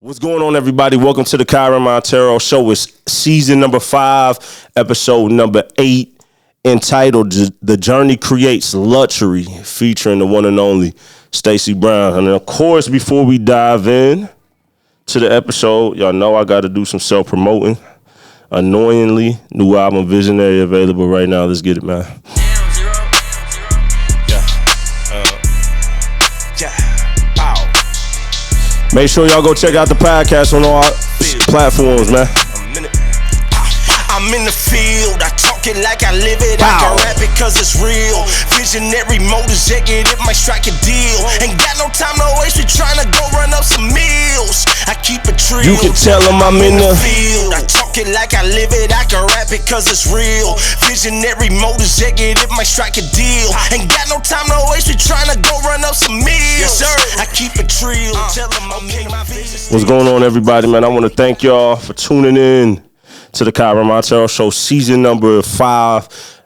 What's going on, everybody? Welcome to the Kyren Monteiro Show. It's season number 5, episode number 8, entitled The Journey Creates Luxury, featuring the one and only Stacey Brown. And of course, before we dive in to the episode, y'all know I got to do some self-promoting. Annoyingly, new album, Visionary, available right now. Let's get it, man. Make sure y'all go check out the podcast on all platforms, man. I'm in the field, I talk it like I live it. I can rap it cause it's real. Visionary mode executive, might strike a deal. Ain't got no time to waste, we tryna go run up some meals. I keep it real. You can tell them I'm in the field, I talk it like I live it. I can rap it cause it's real. Visionary mode executive, might strike a deal. Ain't got no time to waste, we tryna go run up some meals. Yes, sir. I keep it real, tell them I'm in my business. What's going on, everybody, man? I want to thank y'all for tuning in to the Kyren Monteiro Show, season number 5,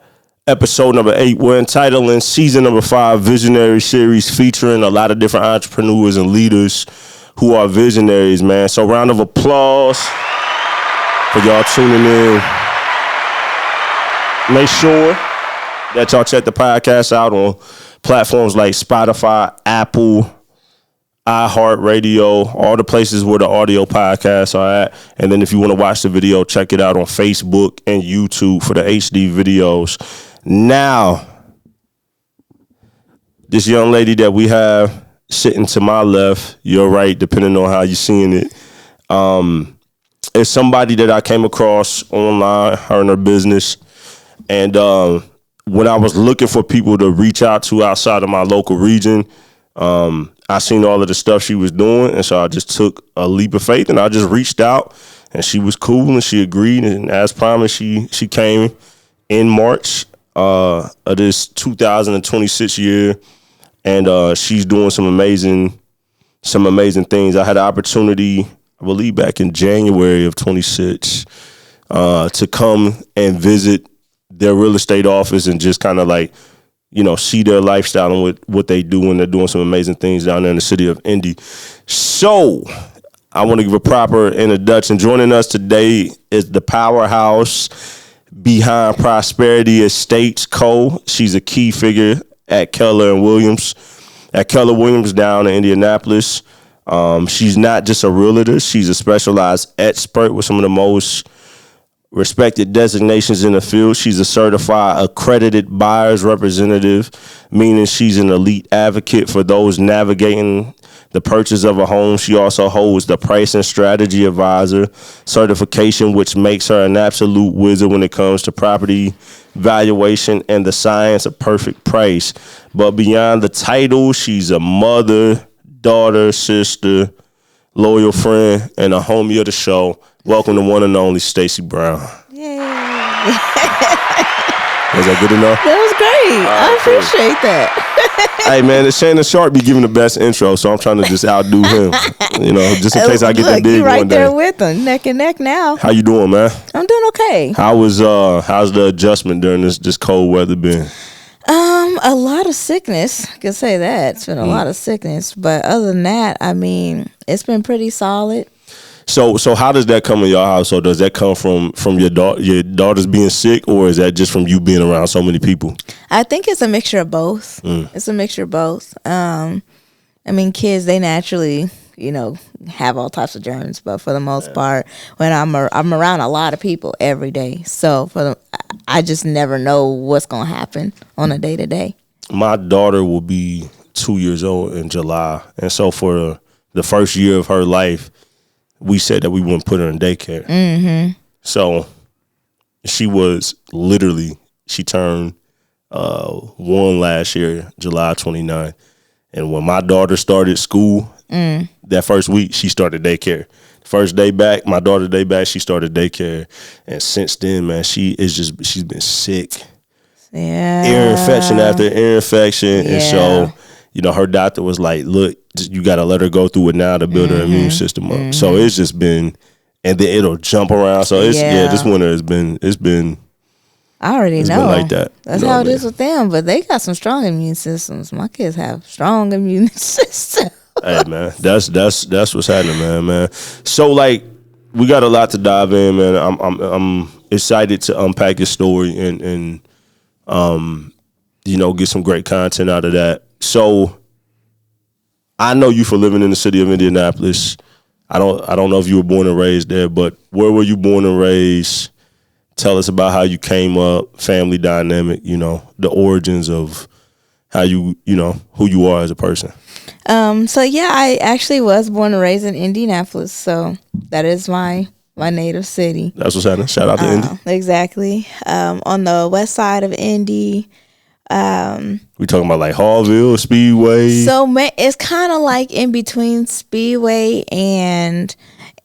episode number 8. We're entitling season number 5 Visionary Series, featuring a lot of different entrepreneurs and leaders who are visionaries, man. So round of applause for y'all tuning in. Make sure that y'all check the podcast out on platforms like Spotify, Apple, iHeartRadio, all the places where the audio podcasts are at. And then if you want to watch the video, check it out on Facebook and YouTube for the HD videos. Now, this young lady that we have sitting to my left, your right, depending on how you're seeing it, is somebody that I came across online, her and her business. And when I was looking for people to reach out to outside of my local region, I seen all of the stuff she was doing, and so I just took a leap of faith, and I just reached out, and she was cool, and she agreed, and as promised, she came in March of this 2026 year, and she's doing some amazing things. I had an opportunity, I believe back in January of 26, to come and visit their real estate office and just kind of like, you know, see their lifestyle and what they do, and they're doing some amazing things down there in the city of Indy. So I want to give a proper introduction. Joining us today is the powerhouse behind Prosperity Estates Co. She's a key figure at Keller Williams down in Indianapolis. She's not just a realtor. She's a specialized expert with some of the most respected designations in the field. She's a certified accredited buyer's representative, meaning she's an elite advocate for those navigating the purchase of a home. She also holds the price and strategy advisor certification, which makes her an absolute wizard when it comes to property valuation and the science of perfect price. But beyond the title, she's a mother, daughter, sister, loyal friend, and a homie of the show. Welcome to one and only Stacey Brown. Yay. Was that good enough? That was great. I appreciate that. Hey, man, Shannon Sharp be giving the best intro, so I'm trying to just outdo him. You know, just in case I get that big you right one day. there with him, neck and neck now. How you doing, man? I'm doing okay. How's the adjustment during this cold weather been? A lot of sickness. I can say that. It's been a lot of sickness. But other than that, I mean, it's been pretty solid. So how does that come in your household? Does that come from your daughters being sick, or is that just from you being around so many people? I think it's a mixture of both. It's a mixture of both. I mean, kids, they naturally, you know, have all types of germs, but for the most part, when I'm around a lot of people every day, so I just never know what's gonna happen on a day to day. My daughter will be 2 years old in July, and so for the first year of her life, we said that we wouldn't put her in daycare. Mm-hmm. So she was literally, she turned 1 last year, July 29th. And when my daughter started school, that first week, she started daycare. First day back, my daughter's day back, she started daycare. And since then, man, she's been sick. Yeah. Ear infection after ear infection. Yeah. And so, you know, her doctor was like, look, you got to let her go through it now to build her immune system up. So it's just been, and then it'll jump around. So it's, this winter it's been. I already know. Been like that. That's how it is with them. But they got some strong immune systems. My kids have strong immune systems. Hey man, that's what's happening, man. So like, we got a lot to dive in, man. I'm excited to unpack your story and get some great content out of that. So I know you for living in the city of Indianapolis. I don't know if you were born and raised there, but where were you born and raised? Tell us about how you came up, family dynamic, the origins of how you who you are as a person. So yeah, I actually was born and raised in Indianapolis. So that is my native city. That's what's happening. Shout out to Indy. Exactly. On the west side of Indy. We talking about like Hallville, Speedway. So it's kind of like in between Speedway and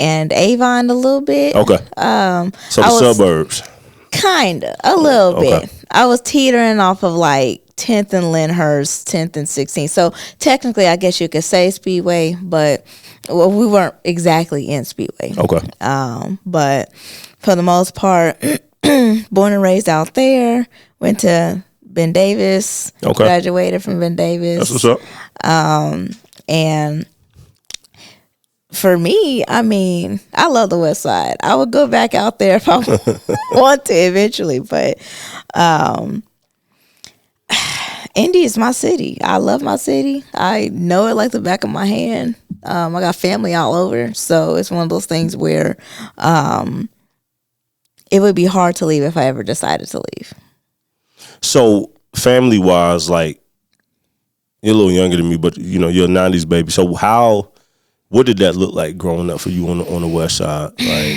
Avon a little bit. Okay. So the suburbs. Kinda a little bit. I was teetering off of like 10th and Lyndhurst, 10th and 16th. So technically, I guess you could say Speedway, but we weren't exactly in Speedway. Okay. But for the most part, born and raised out there. Went to Ben Davis. Okay. Graduated from Ben Davis. That's what's up. And for me, I mean, I love the West Side. I would go back out there if I want to eventually, but Indy is my city. I love my city. I know it like the back of my hand. I got family all over, so it's one of those things where it would be hard to leave if I ever decided to leave. So family wise, like, you're a little younger than me, but you're a 90s baby. So what did that look like growing up for you on the West Side? Like,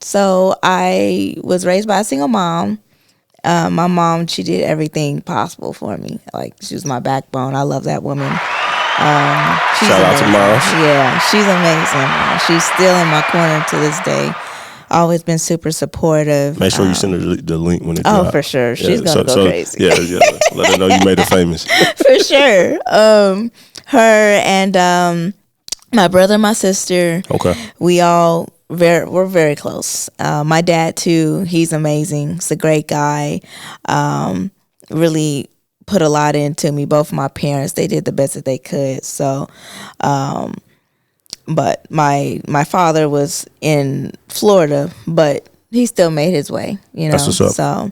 so I was raised by a single mom. My mom, she did everything possible for me. Like, she was my backbone. I love that woman. Shout out to Miles. Yeah, she's amazing. She's still in my corner to this day. Always been super supportive. Make sure you send her the link when it drops. Oh, for sure. She's going to go crazy. Yeah. Let her know you made her famous. For sure. Her and my brother and my sister. Okay. We're very close. My dad too. He's amazing. He's a great guy. Really put a lot into me. Both of my parents, they did the best that they could. So, but my father was in Florida, but he still made his way. That's what's up. So.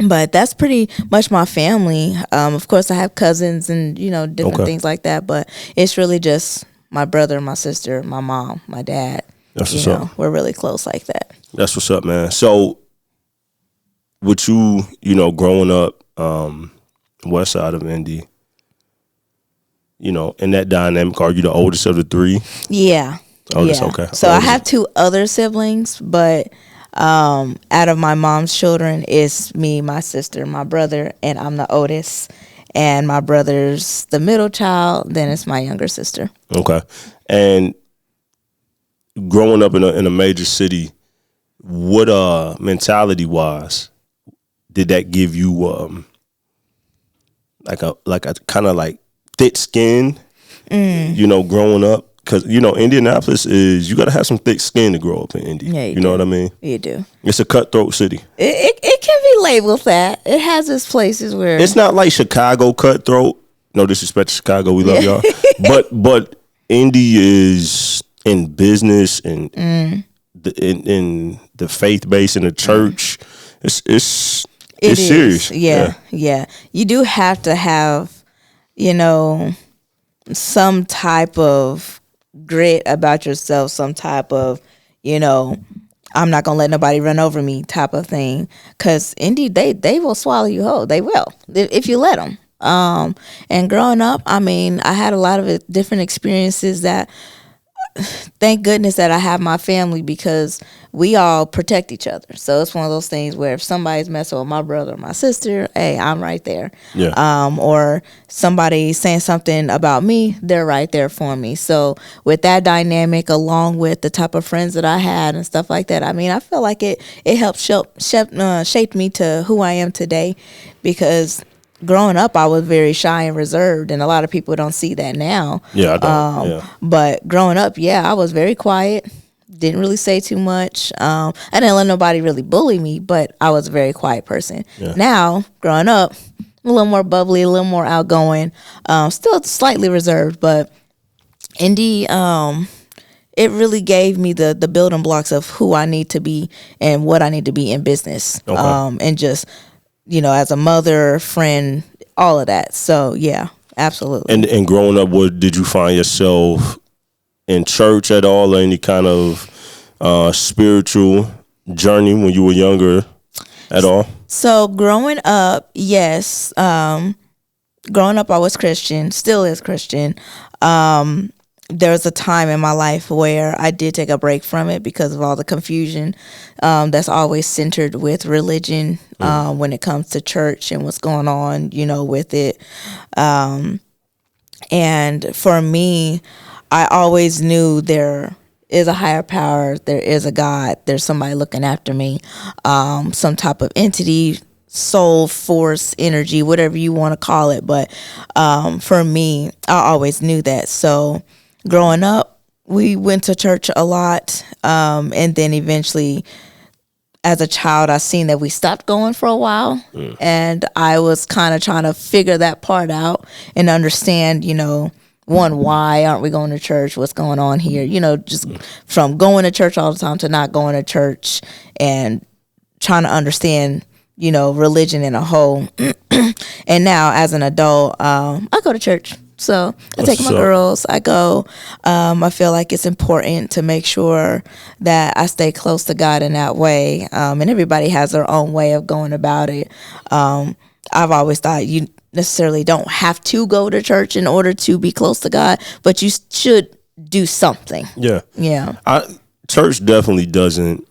But that's pretty much my family. Of course, I have cousins and, different things like that. But it's really just my brother, my sister, my mom, my dad. That's what's up. We're really close like that. That's what's up, man. So with you, growing up west side of Indy, in that dynamic, are you the oldest of the three? Yeah. Oldest, okay. So I have two other siblings, but out of my mom's children, it's me, my sister, my brother, and I'm the oldest. And my brother's the middle child. Then it's my younger sister. Okay. And growing up in a major city, what mentality wise did that give you? Like a kind of like thick skin, growing up. Because, Indianapolis you got to have some thick skin to grow up in Indy. Yeah, you know what I mean? You do. It's a cutthroat city. It can be labeled that. It has its places where... It's not like Chicago cutthroat. No disrespect to Chicago. We love y'all. But Indy is in business and in the faith base in the church. It's serious. Yeah. You do have to have, some type of grit about yourself, some type of, I'm not gonna let nobody run over me type of thing. Because indeed, they will swallow you whole. They will if you let them. And growing up, I mean, I had a lot of different experiences that. Thank goodness that I have my family because we all protect each other. So it's one of those things where if somebody's messing with my brother or my sister, hey, I'm right there. Yeah. Or somebody saying something about me, they're right there for me. So with that dynamic, along with the type of friends that I had and stuff like that, I mean, I feel like it helped shape me to who I am today because growing up, I was very shy and reserved, and a lot of people don't see that now. Yeah, I don't. But growing up, I was very quiet. Didn't really say too much. I didn't let nobody really bully me, but I was a very quiet person. Yeah. Now, growing up, a little more bubbly, a little more outgoing, still slightly reserved, but indeed, it really gave me the building blocks of who I need to be and what I need to be in business. Okay. And just, as a mother, friend, all of that. So yeah, absolutely. And growing up, did you find yourself in church at all, or any kind of spiritual journey when you were younger at all? So growing up, yes. Growing up, I was Christian, still is Christian. There was a time in my life where I did take a break from it because of all the confusion that's always centered with religion when it comes to church and what's going on, with it. And for me, I always knew there is a higher power, there is a God, there's somebody looking after me, some type of entity, soul, force, energy, whatever you want to call it. But for me, I always knew that. So growing up, we went to church a lot. And then eventually, as a child, I seen that we stopped going for a while. And I was kind of trying to figure that part out and understand, one, why aren't we going to church? What's going on here? Just from going to church all the time to not going to church, and trying to understand, religion in a whole. And now as an adult, I go to church. So I take my girls, I go. I feel like it's important to make sure that I stay close to God in that way. And everybody has their own way of going about it. I've always thought you necessarily don't have to go to church in order to be close to God, but you should do something. Yeah. Yeah. Church definitely doesn't.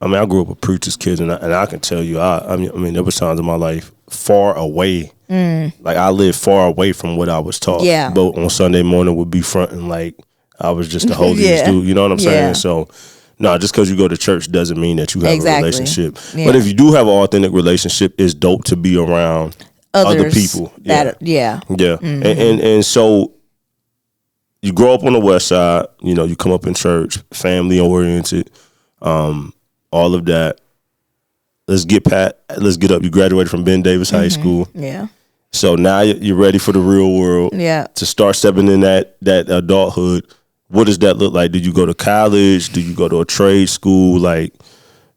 I grew up a preacher's kid, and I can tell you, I mean, there was times in my life far away. Like I lived far away from what I was taught. Yeah. But on Sunday morning would be fronting like I was just the holiest dude. You know what I'm saying? Yeah. So, no, just because you go to church doesn't mean that you have a relationship. Yeah. But if you do have an authentic relationship, it's dope to be around other people. Yeah. Mm-hmm. And so you grow up on the West Side. You come up in church, family oriented, all of that. Let's get up. You graduated from Ben Davis High School. Yeah. So now you're ready for the real world. Yeah. To start stepping in that adulthood. What does that look like? Did you go to college? Did you go to a trade school? Like,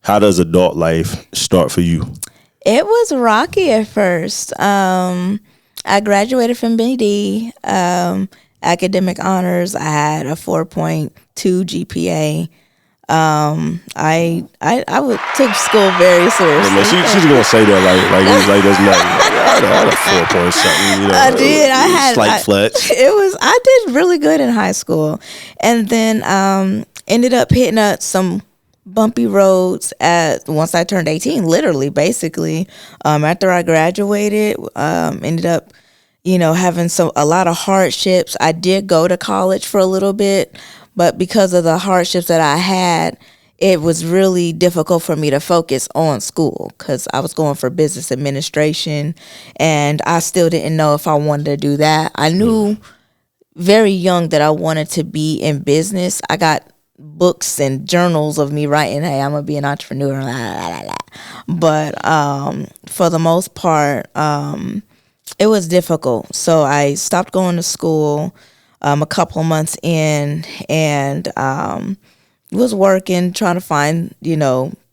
how does adult life start for you? It was rocky at first. I graduated from BD, academic honors. I had a 4.2 GPA. I took school very seriously. Man, she's gonna say that like there's nothing. I had a 4 point something. I did. I had slight flex. I did really good in high school, and then ended up hitting up some bumpy roads once I turned 18. Literally, basically, after I graduated, ended up, having a lot of hardships. I did go to college for a little bit. But because of the hardships that I had, it was really difficult for me to focus on school because I was going for business administration, and I still didn't know if I wanted to do that. I knew very young that I wanted to be in business. I got books and journals of me writing, hey, I'm going to be an entrepreneur. Blah, blah, blah. But for the most part, it was difficult. So I stopped going to school. A couple of months in, and was working, trying to find,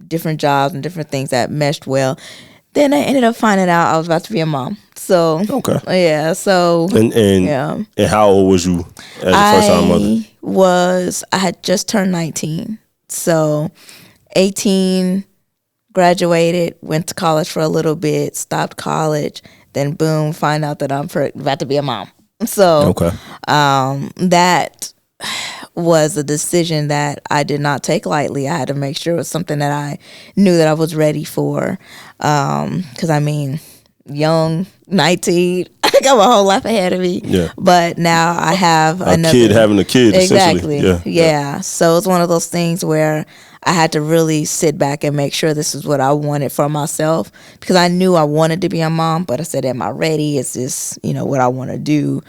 different jobs and different things that meshed well. Then I ended up finding out I was about to be a mom. So okay, yeah. So and how old was you as a first time mother? I had just turned 19, so 18, graduated, went to college for a little bit, stopped college, then boom, find out that I'm about to be a mom. So that was a decision that I did not take lightly. I had to make sure it was something that I knew that I was ready for. Because young, 19, I got my whole life ahead of me. Yeah. But now I have another kid having a kid. Exactly. Yeah. So it's one of those things where I had to really sit back and make sure this is what I wanted for myself, because I knew I wanted to be a mom, but I said, am I ready? Is this, what I want to do?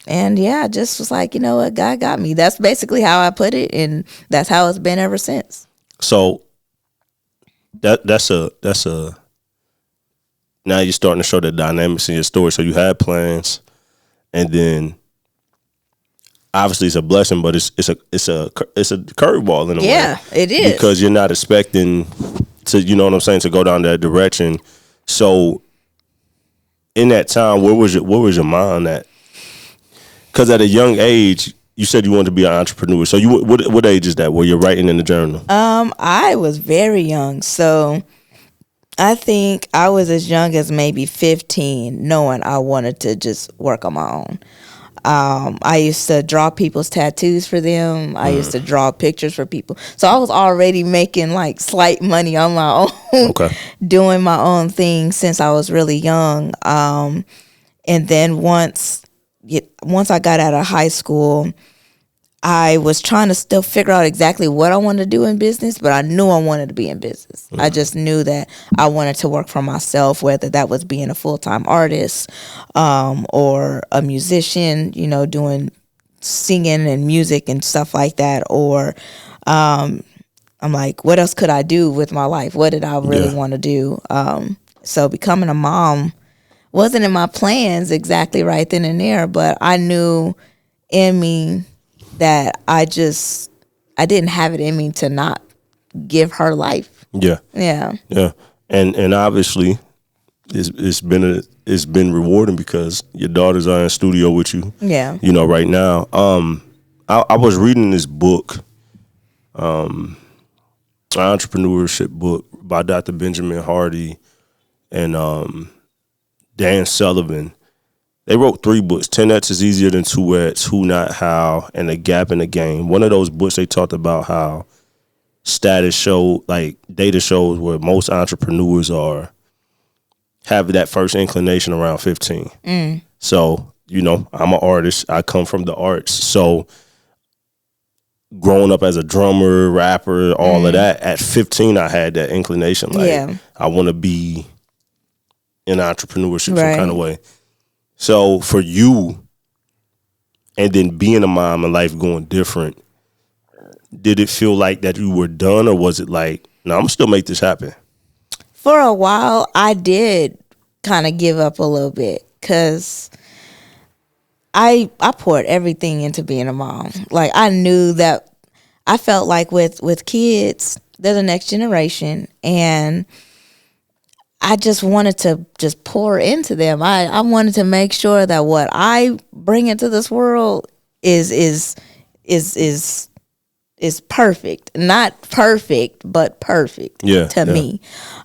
And I just was like, you know what, God got me. That's basically how I put it, and that's how it's been ever since. So that's a now you're starting to show the dynamics in your story. So you had plans, and then obviously it's a blessing, but it's a curveball in a way. Yeah, it is, because you're not expecting to, you know what I'm saying, to go down that direction. So in that time, where was your mind at? Because at a young age, you said you wanted to be an entrepreneur. So what age is that? Where you're writing in the journal? I was very young, so I think I was as young as maybe 15, knowing I wanted to just work on my own. I used to draw people's tattoos for them. I used to draw pictures for people. So I was already making like slight money on my own, doing my own thing since I was really young. And then once I got out of high school, I was trying to still figure out exactly what I wanted to do in business, but I knew I wanted to be in business. I just knew that I wanted to work for myself, whether that was being a full-time artist or a musician, you know, doing singing and music and stuff like that. Or I'm like, what else could I do with my life? What did I really want to do? So becoming a mom wasn't in my plans exactly right then and there, but I knew in me that I didn't have it in me to not give her life. Yeah. And obviously it's been rewarding because your daughters are in studio with you. Yeah. You know, right now. I was reading this book, an entrepreneurship book by Dr. Benjamin Hardy and Dan Sullivan. They wrote 3 books, 10X is Easier Than 2X, Who Not How, and The Gap in the Game. One of those books, they talked about how data shows where most entrepreneurs have that first inclination around 15. So, you know, I'm an artist. I come from the arts. So growing up as a drummer, rapper, all of that, at 15, I had that inclination. Like, I want to be in entrepreneurship some kind of way. So for you, and then being a mom and life going different, did it feel like that you were done, or was it like, no, I'm still make this happen? For a while, I did kind of give up a little bit because I poured everything into being a mom. Like, I knew that I felt like with kids, they're the next generation, and I just wanted to just pour into them. I wanted to make sure that what I bring into this world is perfect. Not perfect, but perfect to me.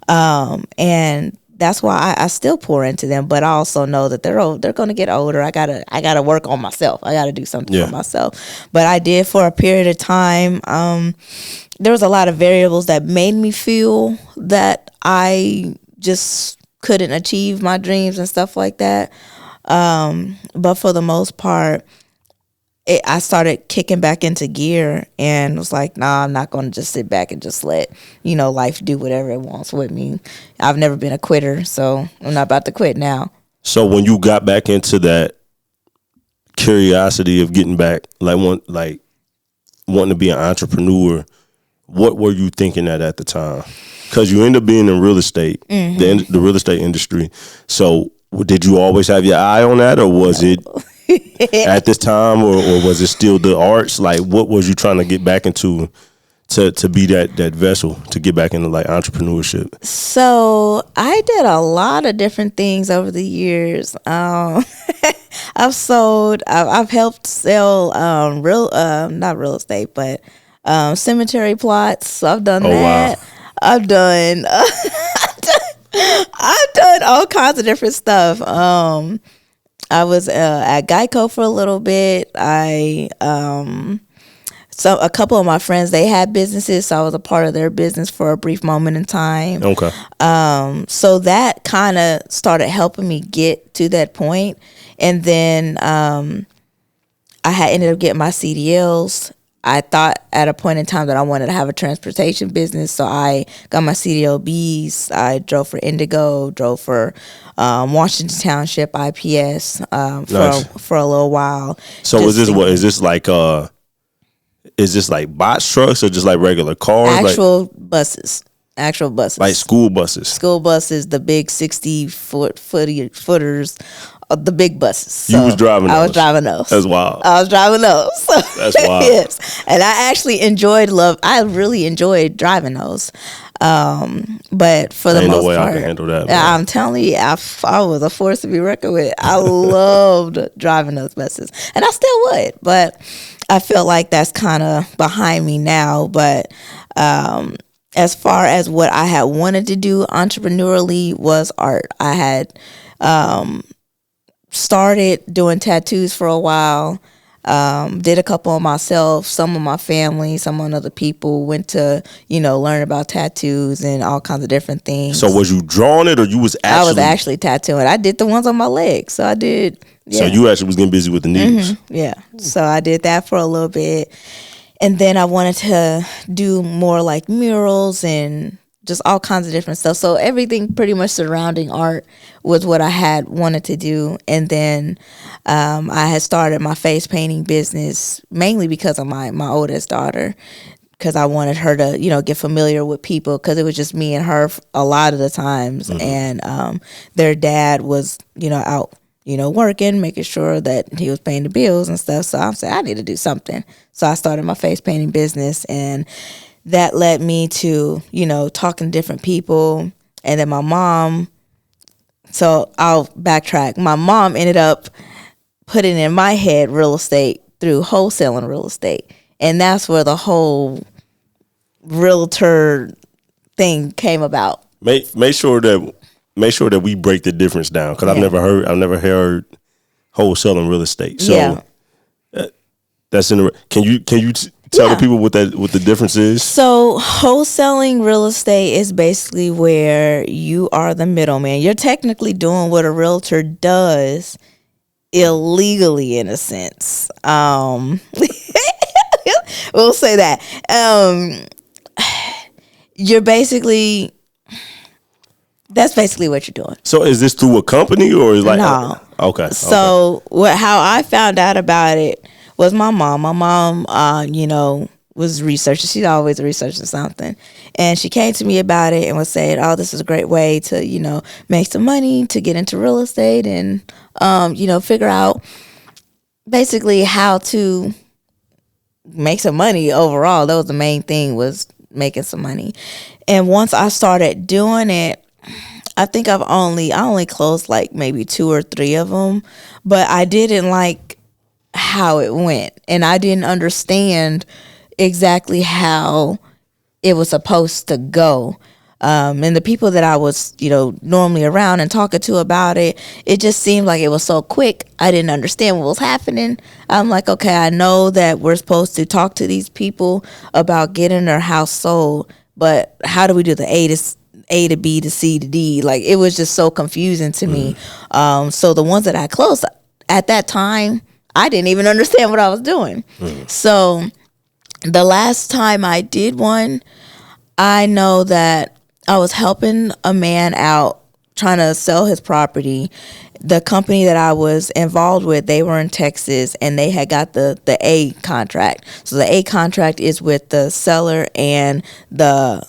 And that's why I still pour into them, but I also know that they're going to get older. I gotta work on myself. I gotta do something for myself. But I did for a period of time. There was a lot of variables that made me feel that I just couldn't achieve my dreams and stuff like that. But for the most part, I started kicking back into gear and was like, nah, I'm not going to just sit back and just let, you know, life do whatever it wants with me. I've never been a quitter, so I'm not about to quit now. So when you got back into that curiosity of getting back, wanting to be an entrepreneur, what were you thinking at the time? Because you end up being in real estate, the real estate industry. So did you always have your eye on that, or was it at this time, or was it still the arts? Like, what was you trying to get back into to be that vessel to get back into like entrepreneurship? So I did a lot of different things over the years. I've helped sell not real estate, but cemetery plots. So I've done that. Wow. I've done all kinds of different stuff. I was at Geico for a little bit. So a couple of my friends, they had businesses, so I was a part of their business for a brief moment in time. Okay. So that kind of started helping me get to that point, and then I had ended up getting my CDLs. I thought at a point in time that I wanted to have a transportation business, so I got my CDLBs. I drove for Indigo, drove for Washington Township, IPS for a little while. So is this like box trucks or just like regular cars? Actual buses. Actual buses. Like school buses. School buses, the big 60-footers, the big buses. So you was driving those? I was driving those. That's wild. I was driving those. So, that's wild. Yes. And I actually I really enjoyed driving those. But for the most no way part, I can handle that, man. I'm telling you, I was a force to be reckoned with. I loved driving those buses, and I still would, but I feel like that's kind of behind me now. But as far as what I had wanted to do entrepreneurially was art. I had started doing tattoos for a while. Did a couple on myself, some of my family, some on other people, went to, learn about tattoos and all kinds of different things. So was you drawing it or you was actually? I was actually tattooing. I did the ones on my legs. So I did. Yeah. So you actually was getting busy with the needles. Mm-hmm. Yeah. So I did that for a little bit. And then I wanted to do more like murals and just all kinds of different stuff. So everything pretty much surrounding art was what I had wanted to do. And then I had started my face painting business mainly because of my oldest daughter, because I wanted her to, get familiar with people, because it was just me and her a lot of the times. Mm-hmm. And their dad was, out, working, making sure that he was paying the bills and stuff. So I said, I need to do something. So I started my face painting business, and that led me to, talking to different people. And then my mom, so I'll backtrack. My mom ended up putting in my head real estate through wholesaling real estate. And that's where the whole realtor thing came about. Make sure that we break the difference down, because I've never heard wholesaling real estate. So that's in the, can you tell the people what the difference is? So wholesaling real estate is basically where you are the middleman. You're technically doing what a realtor does illegally, in a sense. We'll say that. That's basically what you're doing. So is this through a company or is like no? Okay. So how I found out about it was my mom. My mom, was researching. She's always researching something. And she came to me about it and was saying, oh, this is a great way to, make some money, to get into real estate and, figure out basically how to make some money overall. That was the main thing, was making some money. And once I started doing it, I think I only closed like maybe 2 or 3 of them, but I didn't like how it went, and I didn't understand exactly how it was supposed to go. And the people that I was, normally around and talking to about it, it just seemed like it was so quick. I didn't understand what was happening. I'm like, okay, I know that we're supposed to talk to these people about getting their house sold, but how do we do the A to B to C to D? Like, it was just so confusing to me. So the ones that I closed at that time, I didn't even understand what I was doing. So the last time I did one, I know that I was helping a man out trying to sell his property. The company that I was involved with, they were in Texas, and they had got the A contract. So the A contract is with the seller and the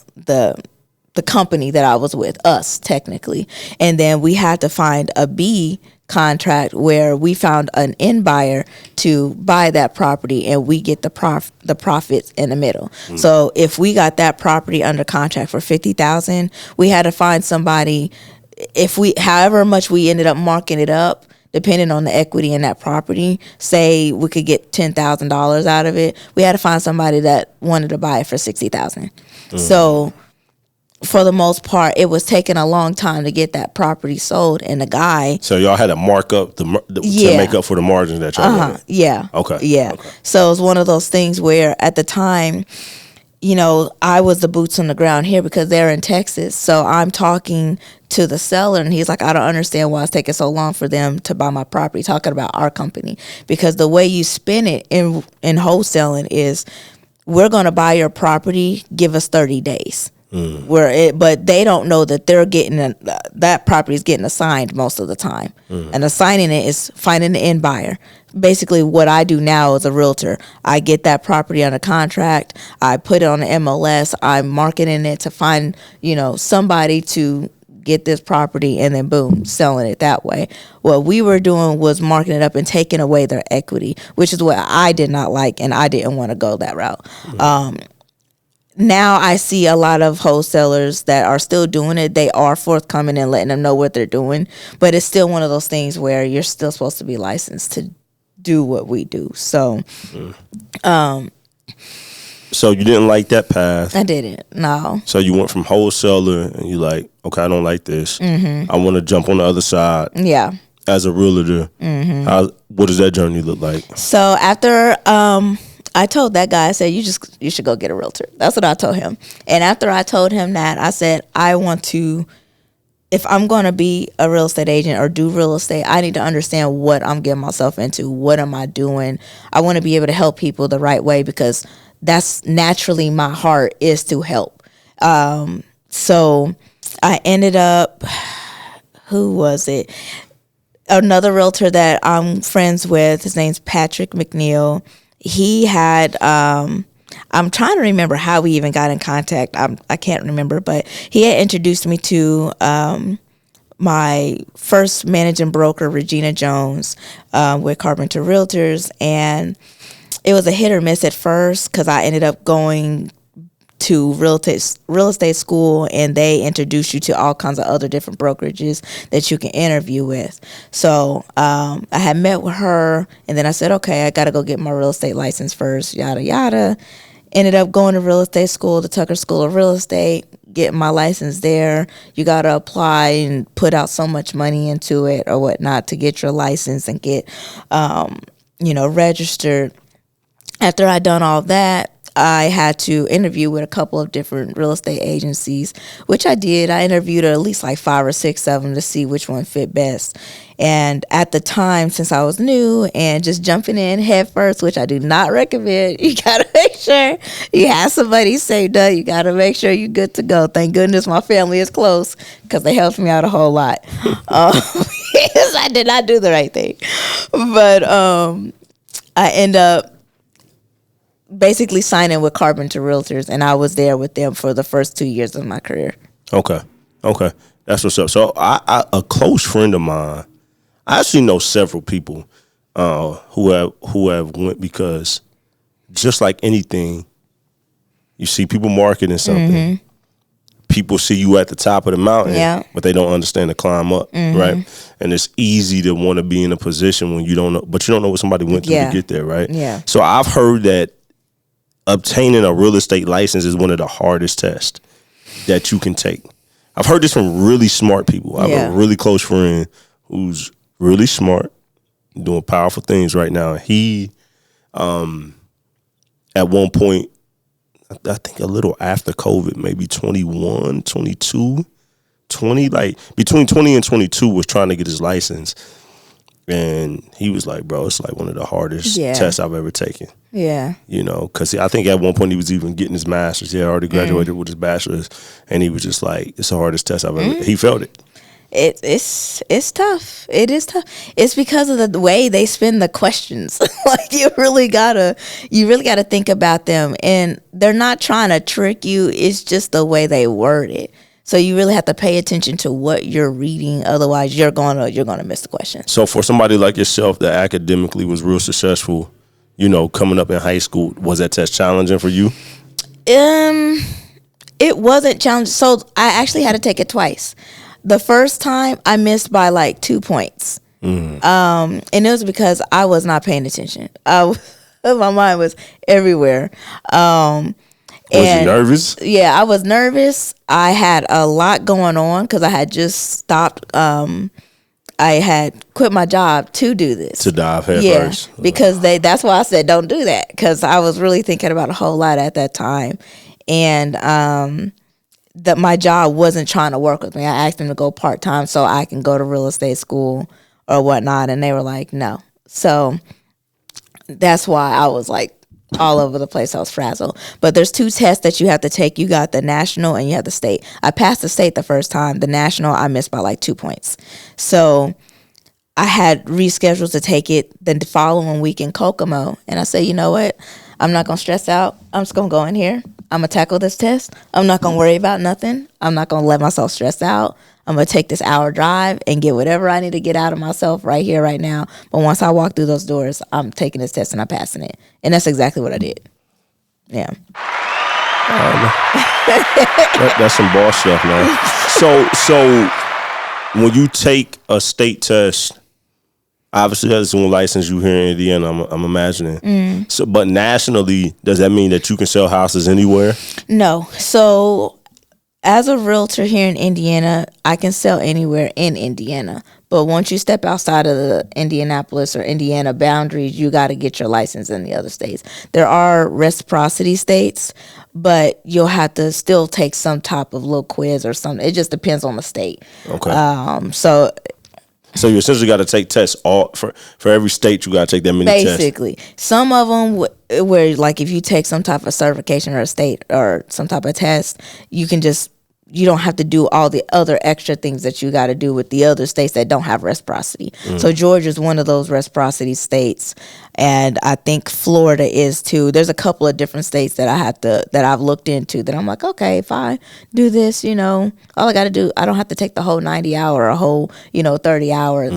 company that I was with, us technically. And then we had to find a B contract where we found an end buyer to buy that property, and we get the profits in the middle. So if we got that property under contract for $50,000, we had to find somebody, however much we ended up marking it up, depending on the equity in that property, say we could get $10,000 out of it, we had to find somebody that wanted to buy it for $60,000. So for the most part, it was taking a long time to get that property sold, and the guy. So y'all had to mark up to make up for the margins that y'all wanted. Yeah. Okay. Yeah. Okay. So it was one of those things where at the time, I was the boots on the ground here because they're in Texas. So I'm talking to the seller, and he's like, I don't understand why it's taking so long for them to buy my property, talking about our company. Because the way you spin it in wholesaling is, we're going to buy your property, give us 30 days. But they don't know that they're getting that property is getting assigned most of the time, and assigning it is finding the end buyer, basically what I do now as a realtor. I get that property under contract. I put it on the MLS. I'm marketing it to find, somebody to get this property, and then boom, selling it that way. What we were doing was marketing it up and taking away their equity, which is what I did not like, and I didn't want to go that route. Mm-hmm. Now I see a lot of wholesalers that are still doing it. They are forthcoming and letting them know what they're doing, but it's still one of those things where you're still supposed to be licensed to do what we do. So, so you didn't like that path? I didn't. No. So you went from wholesaler, and you like, okay, I don't like this. Mm-hmm. I want to jump on the other side. Yeah. As a realtor, what does that journey look like? So after I told that guy, I said, you should go get a realtor. That's what I told him. And after I told him that, I said, I want to, if I'm going to be a real estate agent or do real estate, I need to understand what I'm getting myself into. What am I doing? I want to be able to help people the right way, because that's naturally my heart, is to help. So I ended up, who was it? Another realtor that I'm friends with, his name's Patrick McNeil. He had, I'm trying to remember how we even got in contact. I can't remember, but he had introduced me to my first managing broker, Regina Jones, with Carpenter Realtors. And it was a hit or miss at first, because I ended up going to real estate school, and they introduce you to all kinds of other different brokerages that you can interview with. So I had met with her, and then I said, okay, I got to go get my real estate license first, yada, yada. Ended up going to real estate school, the Tucker School of Real Estate, getting my license there. You got to apply and put out so much money into it or whatnot to get your license and get, registered. After I done all that, I had to interview with a couple of different real estate agencies, which I did. I interviewed at least like 5 or 6 of them to see which one fit best. And at the time, since I was new and just jumping in head first, which I do not recommend, you got to make sure you have somebody saved up. You got to make sure you're good to go. Thank goodness my family is close, because they helped me out a whole lot. I did not do the right thing. But I end up basically signing with Carpenter Realtors, and I was there with them for the first 2 years of my career. Okay, that's what's up. So a close friend of mine, I actually know several people who have went, because just like anything, you see people marketing something. Mm-hmm. People see you at the top of the mountain, but they don't understand the climb up, right? And it's easy to want to be in a position when you don't know, but you don't know what somebody went through to get there, right? Yeah. So I've heard that obtaining a real estate license is one of the hardest tests that you can take. I've heard this from really smart people. I have a really close friend who's really smart, doing powerful things right now. He, at one point, I think a little after COVID, maybe 21, 22, 20, like between 20 and 22 was trying to get his license. And he was like, bro, it's like one of the hardest tests I've ever taken. Yeah. Because I think at one point he was even getting his master's. He had already graduated with his bachelor's. And he was just like, it's the hardest test I've ever. He felt it. It's tough. It is tough. It's because of the way they spin the questions. Like you really gotta think about them. And they're not trying to trick you. It's just the way they word it. So you really have to pay attention to what you're reading. Otherwise, you're gonna miss the question. So for somebody like yourself that academically was real successful, coming up in high school, was that test challenging for you? It wasn't challenging. So I actually had to take it twice. The first time I missed by like 2 points. And it was because I was not paying attention. My mind was everywhere. Was you nervous? Yeah, I was nervous. I had a lot going on because I had just stopped. I had quit my job to do this. To dive head first. Because that's why I said don't do that, because I was really thinking about a whole lot at that time. And that my job wasn't trying to work with me. I asked them to go part-time so I can go to real estate school or whatnot, and they were like, no. So that's why I was like all over the place. I was frazzled. But there's 2 tests that you have to take. You got the national and you have the state. I passed the state the first time. The national, I missed by like 2 points. So I had rescheduled to take it the following week in Kokomo. And I said, you know what? I'm not going to stress out. I'm just going to go in here. I'm going to tackle this test. I'm not going to worry about nothing. I'm not going to let myself stress out. I'm going to take this hour drive and get whatever I need to get out of myself right here, right now. But once I walk through those doors, I'm taking this test and I'm passing it. And that's exactly what I did. Yeah. That's some boss stuff, man. So when you take a state test, obviously that's one license you here in Indiana, I'm imagining. So, but nationally, does that mean that you can sell houses anywhere? No. So as a realtor here in Indiana, I can sell anywhere in Indiana. But once you step outside of the Indianapolis or Indiana boundaries, you got to get your license in the other states. There are reciprocity states, but you'll have to still take some type of little quiz or something. It just depends on the state. Okay. So you essentially got to take tests all for every state. You got to take that many tests. Basically, some of them where like if you take some type of certification or a state or some type of test, you don't have to do all the other extra things that you got to do with the other states that don't have reciprocity. So Georgia is one of those reciprocity states, and I think Florida is too. There's a couple of different states that I've looked into that I'm like, okay, if I do this, all I got to do, I don't have to take the whole 90 hour or a whole 30 hour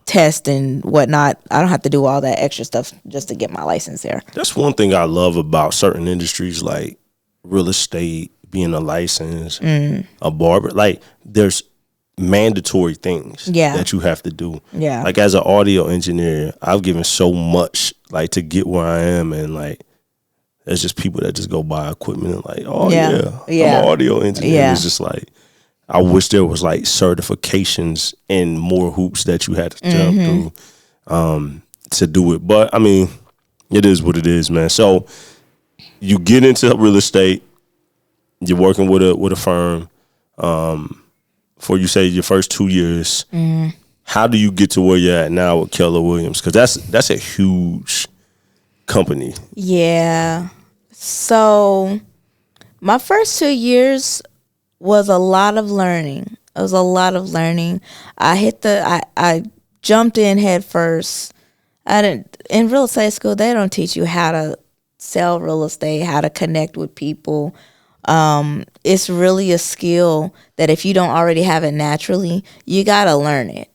test and whatnot. I don't have to do all that extra stuff just to get my license there. That's one thing I love about certain industries like real estate, being a license, a barber. Like there's mandatory things that you have to do. Yeah. Like as an audio engineer, I've given so much like to get where I am, and like there's just people that just go buy equipment and like, oh yeah. I'm an audio engineer. Yeah. And it's just like I wish there was like certifications and more hoops that you had to jump through to do it. But I mean, it is what it is, man. So you get into real estate, you're working with a firm for, you say, your first 2 years. How do you get to where you're at now with Keller Williams? Because that's a huge company. Yeah. So my first 2 years was a lot of learning. It was a lot of learning. I jumped in head first. In real estate school, they don't teach you how to sell real estate, how to connect with people. It's really a skill that if you don't already have it naturally, you got to learn it.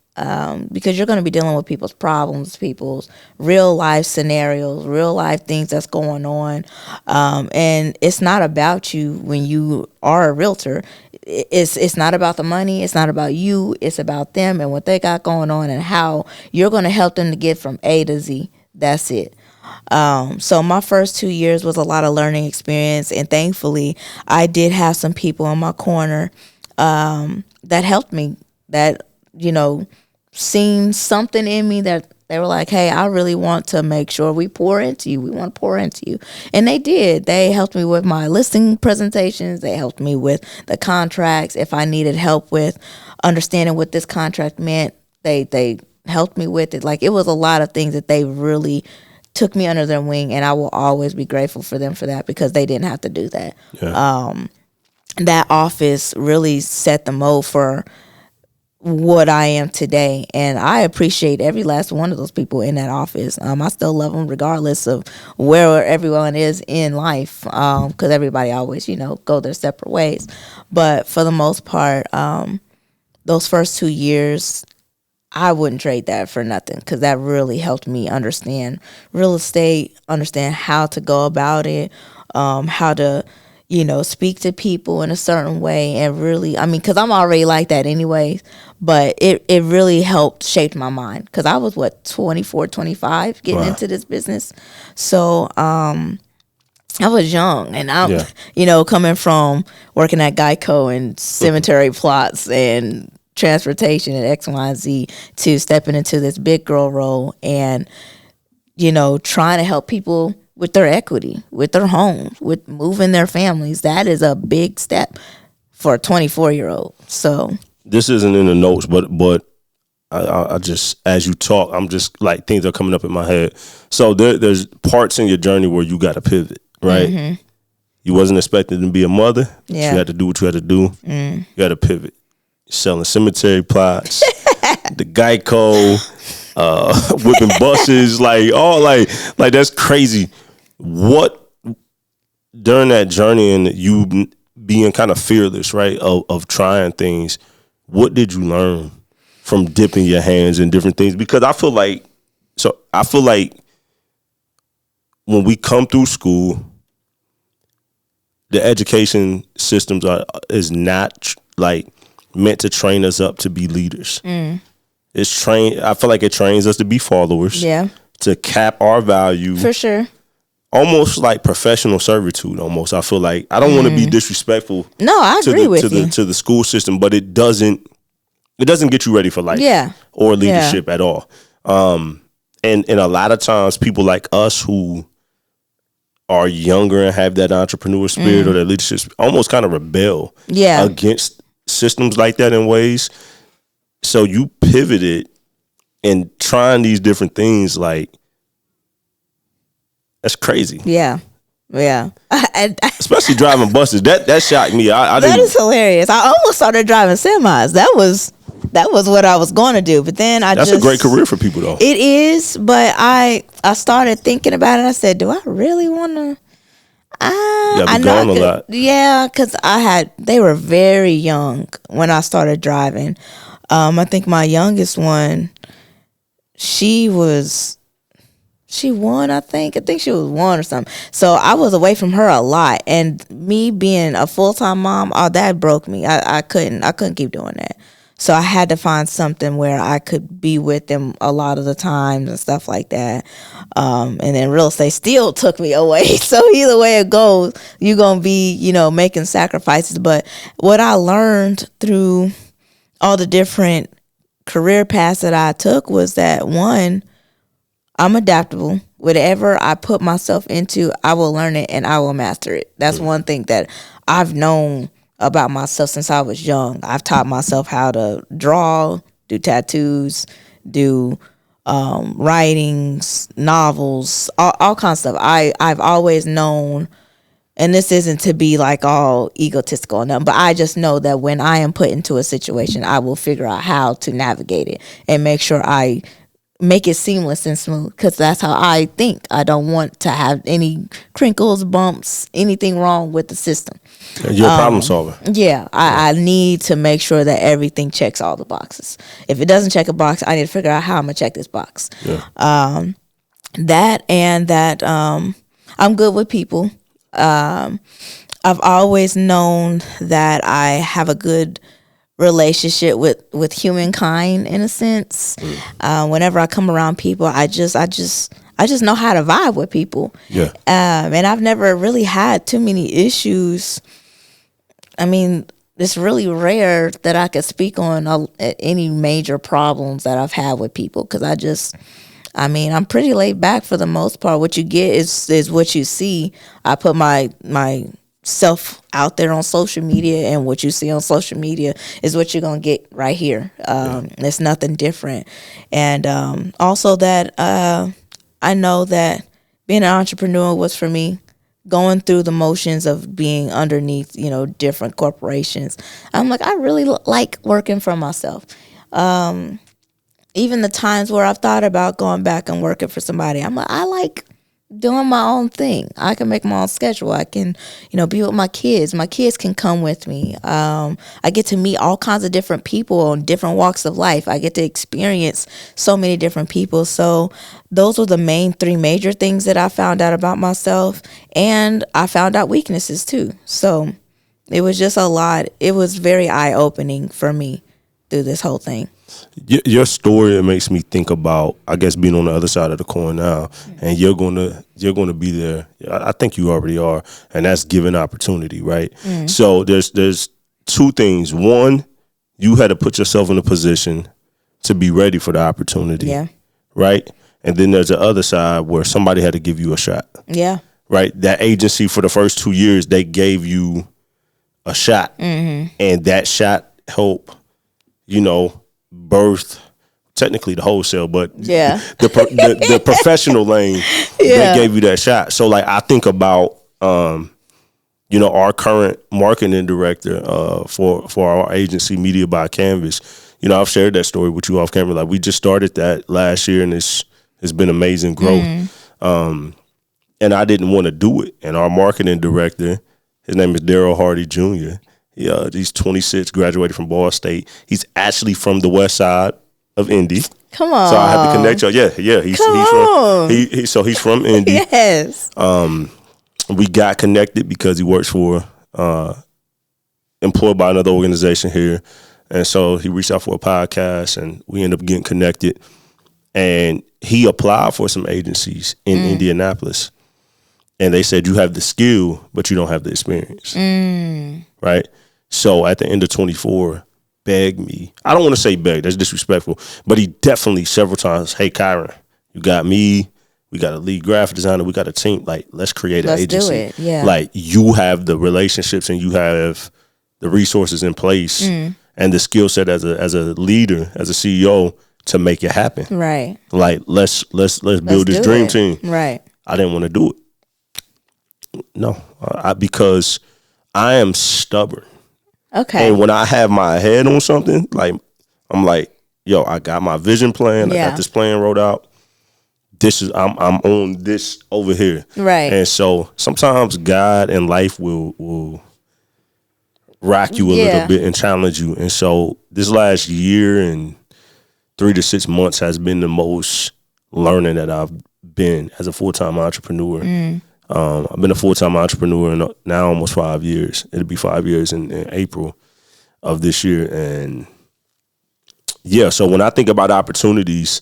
Because you're going to be dealing with people's problems, people's real life scenarios, real life things that's going on. And it's not about you when you are a realtor. It's not about the money. It's not about you. It's about them and what they got going on and how you're going to help them to get from A to Z. That's it. So my first 2 years was a lot of learning experience, and thankfully I did have some people in my corner that helped me, that seen something in me that they were like, hey, I really want to make sure we pour into you. We want to pour into you. And they did. They helped me with my listing presentations. They helped me with the contracts. If I needed help with understanding what this contract meant, they helped me with it. Like, it was a lot of things that they really took me under their wing, and I will always be grateful for them for that, because they didn't have to do that. Yeah. That office really set the mold for what I am today, and I appreciate every last one of those people in that office. I still love them regardless of where everyone is in life, because everybody always, go their separate ways. But for the most part, those first 2 years, I wouldn't trade that for nothing, because that really helped me understand real estate, understand how to go about it, how to speak to people in a certain way, and really, because I'm already like that anyways, but it really helped shape my mind, because I was 24, 25 getting into this business. So I was young, and I'm coming from working at Geico and cemetery plots and transportation and X, Y, and Z to stepping into this big girl role and trying to help people with their equity, with their homes, with moving their families. That is a big step for a 24-year-old. So this isn't in the notes, but I just, as you talk, I'm just like, things are coming up in my head. So there's parts in your journey where you got to pivot, right? Mm-hmm. You wasn't expected to be a mother. But you had to do what you had to do. You had to pivot. selling cemetery plots, the Geico, whipping buses, like that's crazy. What during that journey and you being kind of fearless, right, of trying things, what did you learn from dipping your hands in different things? Because I feel like when we come through school, the education systems is not like meant to train us up to be leaders. I feel like it trains us to be followers. Yeah. To cap our value. For sure. Almost like professional servitude. Almost, I feel like I don't want to be disrespectful. No, I agree with you. To the school system, but it doesn't get you ready for life. Yeah. Or leadership at all. And a lot of times, people like us who are younger and have that entrepreneur spirit or that leadership almost kind of rebel against systems like that in ways. So you pivoted and trying these different things, like, that's crazy. Yeah. Especially driving buses. That shocked me. That is hilarious. I almost started driving semis. That was what I was going to do. But then that's a great career for people, though. It is, but I started thinking about it. I said, do I really want to? I know a lot. Yeah, because they were very young when I started driving. I think my youngest one, she won, I think she was 1 or something. So I was away from her a lot, and me being a full-time mom, that broke me. I couldn't keep doing that. So I had to find something where I could be with them a lot of the times and stuff like that. And then real estate still took me away. So either way it goes, you're going to be, making sacrifices. But what I learned through all the different career paths that I took was that, one, I'm adaptable. Whatever I put myself into, I will learn it and I will master it. That's one thing that I've known about myself since I was young. I've taught myself how to draw, do tattoos, do writings, novels, all kinds of stuff. I've always known, and this isn't to be like all egotistical or nothing, but I just know that when I am put into a situation, I will figure out how to navigate it and make sure I make it seamless and smooth, because that's how I think. I don't want to have any crinkles, bumps, anything wrong with the system. You're a problem solver. Yeah, I need to make sure that everything checks all the boxes. If it doesn't check a box, I need to figure out how I'm going to check this box. Yeah. I'm good with people. I've always known that I have a good relationship with humankind in a sense. Whenever I come around people, I just know how to vibe with people. Yeah. And I've never really had too many issues. I mean, it's really rare that I could speak on any major problems that I've had with people, because I'm pretty laid back for the most part. What you get is what you see. I put my self out there on social media, and what you see on social media is what you're gonna get right here. It's nothing different. And also that I know that being an entrepreneur was for me. Going through the motions of being underneath, different corporations, I'm like, I really like working for myself. Even the times where I've thought about going back and working for somebody, I'm like, I like doing my own thing. I can make my own schedule. I can, be with my kids. My kids can come with me. I get to meet all kinds of different people on different walks of life. I get to experience so many different people. So those were the main 3 major things that I found out about myself. And I found out weaknesses too. So it was just a lot. It was very eye-opening for me through this whole thing. Your story, it makes me think about, I guess, being on the other side of the coin now, and you're gonna be there. I think you already are, and that's given opportunity, right? So there's 2 things. One, you had to put yourself in a position to be ready for the opportunity, right? And then there's the other side where somebody had to give you a shot, right? That agency for the first 2 years, they gave you a shot, and that shot helped, birth technically the wholesale, but the professional lane, they gave you that shot. So like I think about our current marketing director for our agency, Media by Canvas, I've shared that story with you off camera. Like, we just started that last year, and it's been amazing growth. And I didn't want to do it. And our marketing director, his name is Daryl Hardy Jr. He's 26, graduated from Ball State. He's actually from the west side of Indy. Come on. So I have to connect y'all. Yeah. He's from Indy. Yes. We got connected because he works for employed by another organization here. And so he reached out for a podcast, and we ended up getting connected. And he applied for some agencies in Indianapolis. And they said, you have the skill, but you don't have the experience. Right? So at the end of 24, begged me. I don't want to say beg. That's disrespectful. But he definitely several times, hey, Kyren, you got me. We got a lead graphic designer. We got a team. Like, let's create an agency. Let's do it. Yeah. Like, you have the relationships and you have the resources in place and the skill set as a leader, as a CEO to make it happen. Right. Like, let's build this dream team. Right. I didn't want to do it. No, because I am stubborn. Okay. And when I have my head on something, like, I'm like, yo, I got my vision plan. I got this plan wrote out. I'm on this over here. Right. And so sometimes God and life will rock you a little bit and challenge you. And so this last year and 3 to 6 months has been the most learning that I've been as a full-time entrepreneur. I've been a full-time entrepreneur now almost 5 years. It'll be 5 years in April of this year. And yeah, so when I think about opportunities,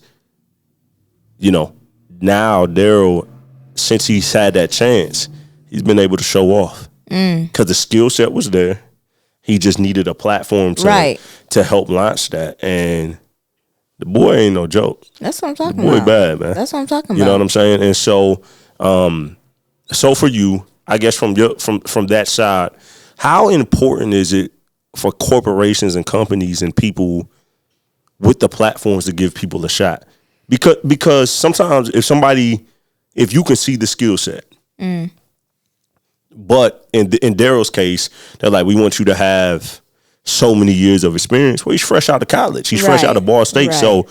now Daryl, since he's had that chance, he's been able to show off because the skill set was there. He just needed a platform to help launch that. And the boy ain't no joke. That's what I'm talking about. The boy bad, man. That's what I'm talking about. You know what I'm saying? And so, so for you, I guess from that side, how important is it for corporations and companies and people with the platforms to give people a shot? Because sometimes if you can see the skill set, but in Daryl's case, they're like, we want you to have so many years of experience. Well, he's fresh out of college. He's fresh out of Ball State. Right. So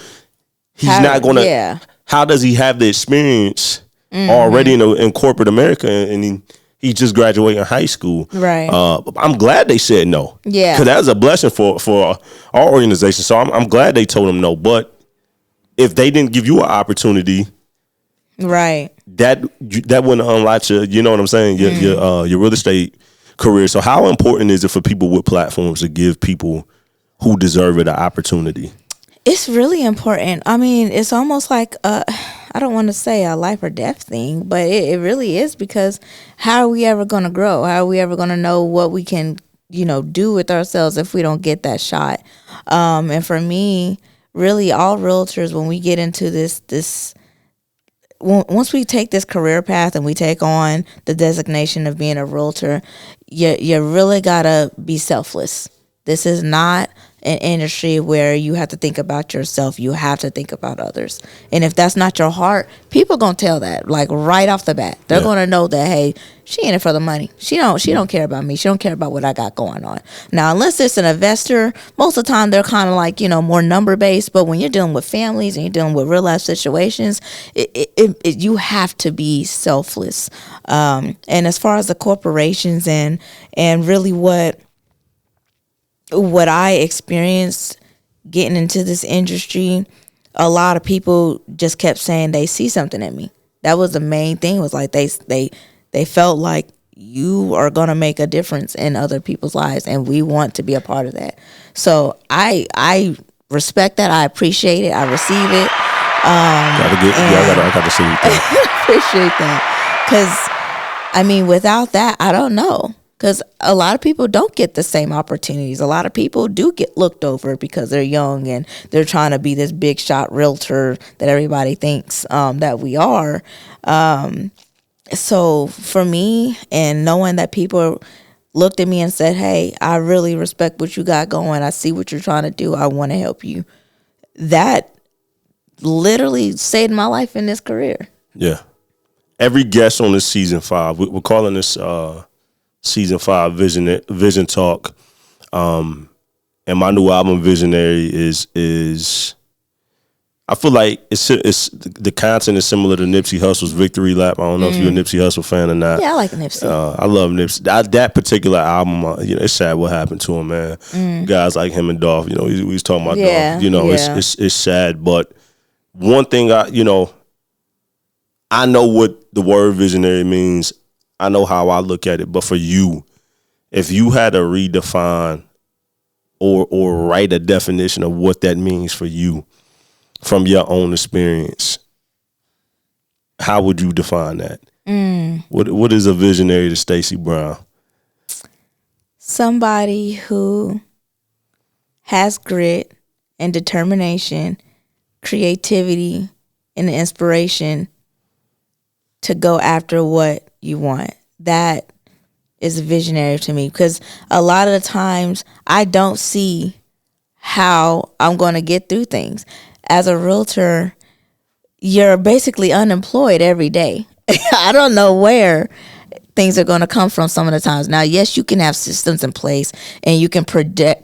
he's not going to, how does he have the experience already in corporate America, and he just graduated high school? Right. I'm glad they said no. Yeah. Because that was a blessing for our organization. So I'm glad they told him no. But if they didn't give you an opportunity, right, that wouldn't unlock your, you know what I'm saying, your real estate career. So how important is it for people with platforms to give people who deserve it an opportunity? It's really important. I mean, it's almost like I don't want to say a life or death thing, but it really is, because how are we ever going to grow? How are we ever going to know what we can, do with ourselves if we don't get that shot? And for me, really, all realtors, when we get into once we take this career path and we take on the designation of being a realtor, you really gotta be selfless. This is not an industry where you have to think about yourself. You have to think about others. And if that's not your heart, people gonna tell that, like, right off the bat. They're gonna know that, hey, she ain't it for the money. She don't care about me. She don't care about what I got going on. Now, unless it's an investor, most of the time they're kind of like, more number based. But when you're dealing with families and you're dealing with real life situations, you have to be selfless. And as far as the corporations and really what I experienced getting into this industry, a lot of people just kept saying they see something in me. That was the main thing, was like they felt like you are going to make a difference in other people's lives, and we want to be a part of that. So I respect that. I appreciate it. I receive it. I got to see it. Appreciate that. Because, I mean, without that, I don't know. Because a lot of people don't get the same opportunities. A lot of people do get looked over because they're young and they're trying to be this big shot realtor that everybody thinks that we are. So for me, and knowing that people looked at me and said, hey, I really respect what you got going. I see what you're trying to do. I want to help you. That literally saved my life in this career. Yeah. Every guest on this season 5, we're calling this season 5 Vision Talk. And my new album Visionary is I feel like it's the content is similar to Nipsey Hussle's Victory Lap. I don't know if you're a Nipsey Hussle fan or not. Yeah, I like Nipsey. I love Nipsey. That particular album, it's sad what happened to him, man. Guys like him and Dolph, we was talking about Dolph. It's sad. But one thing I know what the word visionary means. I know how I look at it. But for you, if you had to redefine or write a definition of what that means for you from your own experience, how would you define that? What is a visionary to Stacey Brown? Somebody who has grit and determination, creativity, and inspiration to go after what you want. That is a visionary to me, because a lot of the times I don't see how I'm going to get through things. As a realtor, you're basically unemployed every day. I don't know where things are going to come from some of the times. Now, yes, you can have systems in place and you can project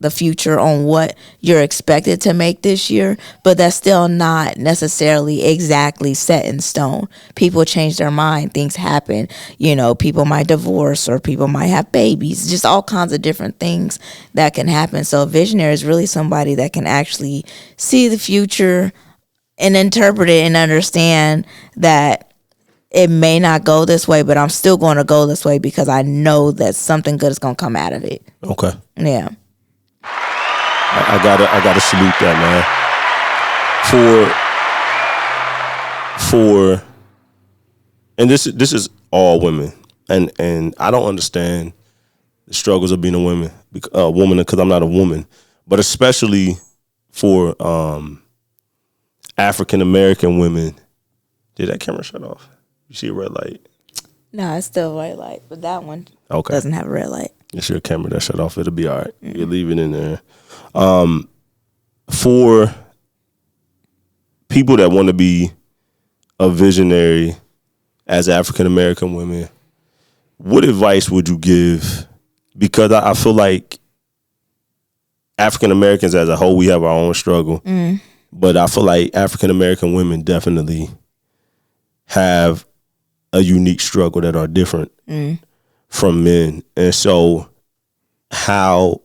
the future on what you're expected to make this year, but that's still not necessarily exactly set in stone. People change their mind, things happen, people might divorce or people might have babies, just all kinds of different things that can happen. So a visionary is really somebody that can actually see the future and interpret it and understand that it may not go this way, but I'm still going to go this way because I know that something good is going to come out of it. Okay. Yeah. I gotta salute that, man. And this is all women, and I don't understand the struggles of being a woman because I'm not a woman, but especially for African American women. Did that camera shut off? You see a red light? No, it's still a white light, but that one okay. doesn't have a red light. It's your camera that shut off. It'll be all right. You leave it in there. For people that want to be a visionary as African American women, what advice would you give? Because I feel like African Americans as a whole, we have our own struggle. But I feel like African American women definitely have a unique struggle that are different from men. And so how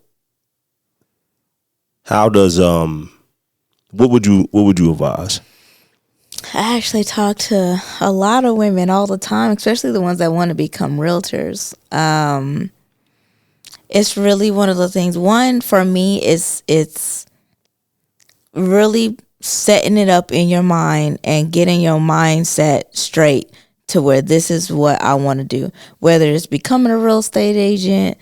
does what would you advise? I actually talk to a lot of women all the time, especially the ones that want to become realtors. It's really one of the things. One, for me, it's really setting it up in your mind and getting your mindset straight to where this is what I want to do. Whether it's becoming a real estate agent,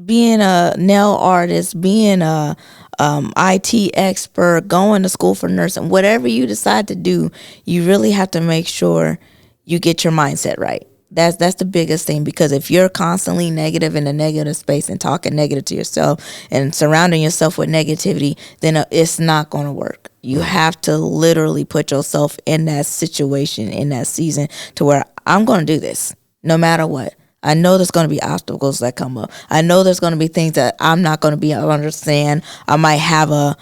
being a nail artist, being a IT expert, going to school for nursing, whatever you decide to do, you really have to make sure you get your mindset right. That's the biggest thing, because if you're constantly negative in a negative space and talking negative to yourself and surrounding yourself with negativity, then it's not going to work. You have to literally put yourself in that situation, in that season, to where I'm going to do this no matter what. I know there's going to be obstacles that come up. I know there's going to be things that I'm not going to be able to understand. I might have a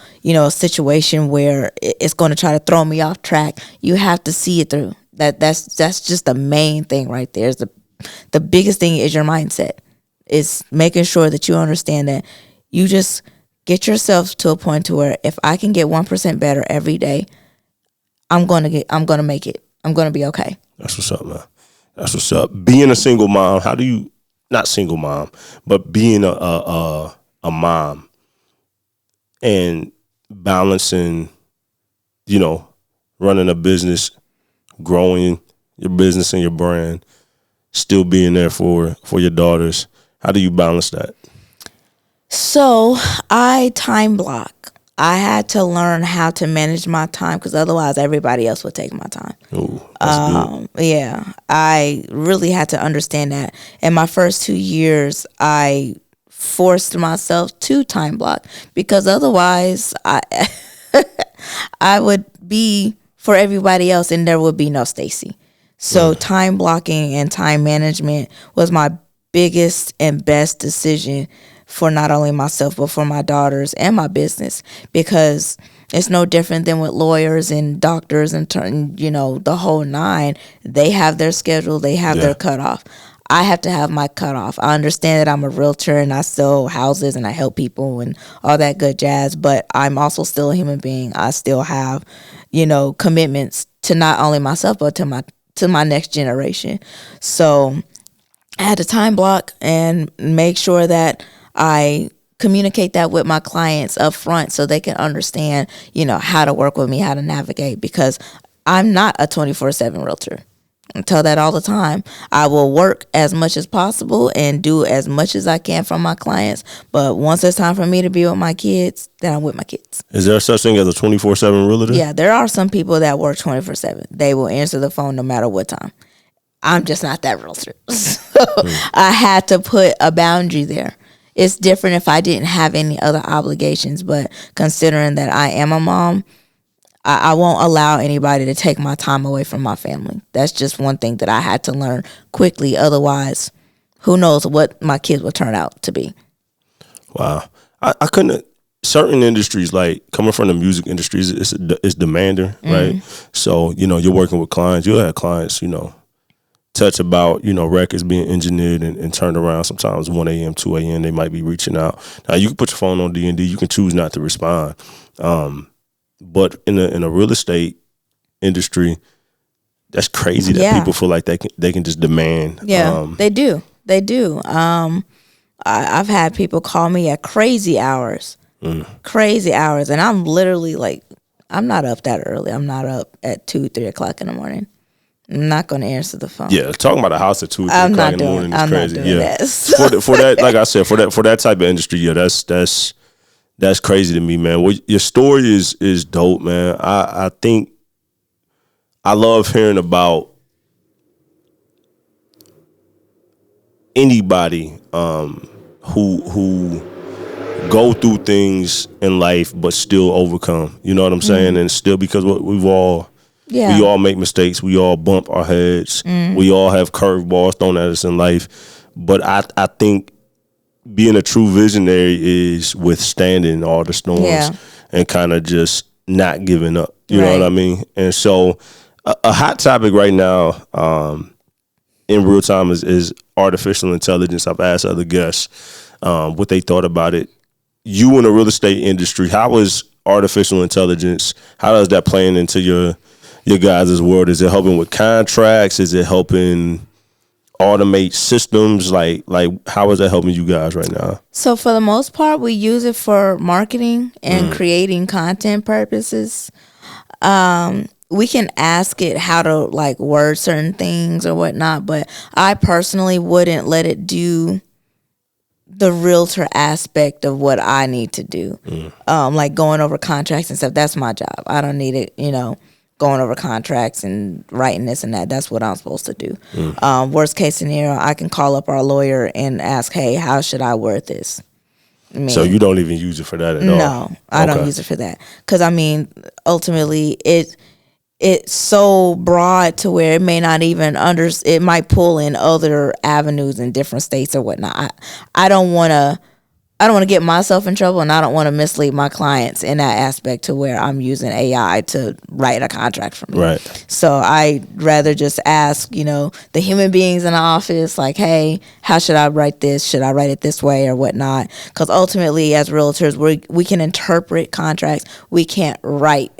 situation where it's going to try to throw me off track. You have to see it through. That's just the main thing right there. The biggest thing is your mindset. It's making sure that you understand that you just get yourself to a point to where if I can get 1% better every day, I'm gonna make it. I'm gonna be okay. That's what's up, man. That's what's up. Being a single mom, not single mom, but being a mom and balancing, running a business, growing your business and your brand, still being there for your daughters. How do you balance that? So I time block. I had to learn how to manage my time, because otherwise everybody else would take my time. Ooh, that's good. Yeah, I really had to understand that. In my first 2 years, I forced myself to time block, because otherwise I would be for everybody else and there would be no Stacey. So time blocking and time management was my biggest and best decision for not only myself but for my daughters and my business, because it's no different than with lawyers and doctors and the whole nine. They have their schedule, they have their cutoff. I have to have my cutoff. I understand that I'm a realtor and I sell houses and I help people and all that good jazz, but I'm also still a human being. I still have, commitments to not only myself but to my next generation. So I had to time block and make sure that I communicate that with my clients up front so they can understand, how to work with me, how to navigate, because I'm not a 24/7 realtor. I tell that all the time. I will work as much as possible and do as much as I can from my clients. But once it's time for me to be with my kids, then I'm with my kids. Is there such thing as a 24/7 realtor? Yeah, there are some people that work 24/7. They will answer the phone no matter what time. I'm just not that realtor. So I had to put a boundary there. It's different if I didn't have any other obligations, but considering that I am a mom, I won't allow anybody to take my time away from my family. That's just one thing that I had to learn quickly. Otherwise, who knows what my kids will turn out to be. Wow. I couldn't, certain industries, like coming from the music industries, it's demanding, right? So, you're working with clients. You'll have clients, touch about, records being engineered and turned around sometimes 1 a.m., 2 a.m. They might be reaching out. Now, you can put your phone on D&D. You can choose not to respond. But in a real estate industry, that's crazy that people feel like they can just demand. Yeah, they do. They do. I've had people call me at crazy hours. Crazy hours. And I'm literally like, I'm not up that early. I'm not up at 2, 3 o'clock in the morning. I'm not going to answer the phone. Yeah, talking about a house at 2, 3 o'clock in the morning is crazy. I'm not doing that. So. For that, like I said, for that type of industry, that's crazy to me, man. Well, your story is dope, man. I think I love hearing about anybody who go through things in life but still overcome. You know what I'm saying? And still, because we all make mistakes. We all bump our heads. We all have curveballs thrown at us in life. But I think being a true visionary is withstanding all the storms and kind of just not giving up. You know what I mean? And so a hot topic right now in real time is artificial intelligence. I've asked other guests what they thought about it. You in the real estate industry, how is artificial intelligence, how does that playing into your guys' world? Is it helping with contracts? Is it helping automate systems? Like how is that helping you guys right now? So for the most part, we use it for marketing and creating content purposes. We can ask it how to word certain things or whatnot, but I personally wouldn't let it do the realtor aspect of what I need to do. Like going over contracts and stuff. That's my job. I don't need it, going over contracts and writing this and that. That's what I'm supposed to do. Worst case scenario, I can call up our lawyer and ask, hey, how should I word this? So you don't even use it for that at all? No, I don't use it for that. Because, ultimately, it's so broad to where it may not even it might pull in other avenues in different states or whatnot. I don't want to get myself in trouble, and I don't want to mislead my clients in that aspect to where I'm using AI to write a contract for me. Right. So I'd rather just ask, the human beings in the office, like, hey, how should I write this? Should I write it this way or whatnot? Because ultimately, as realtors, we can interpret contracts. We can't write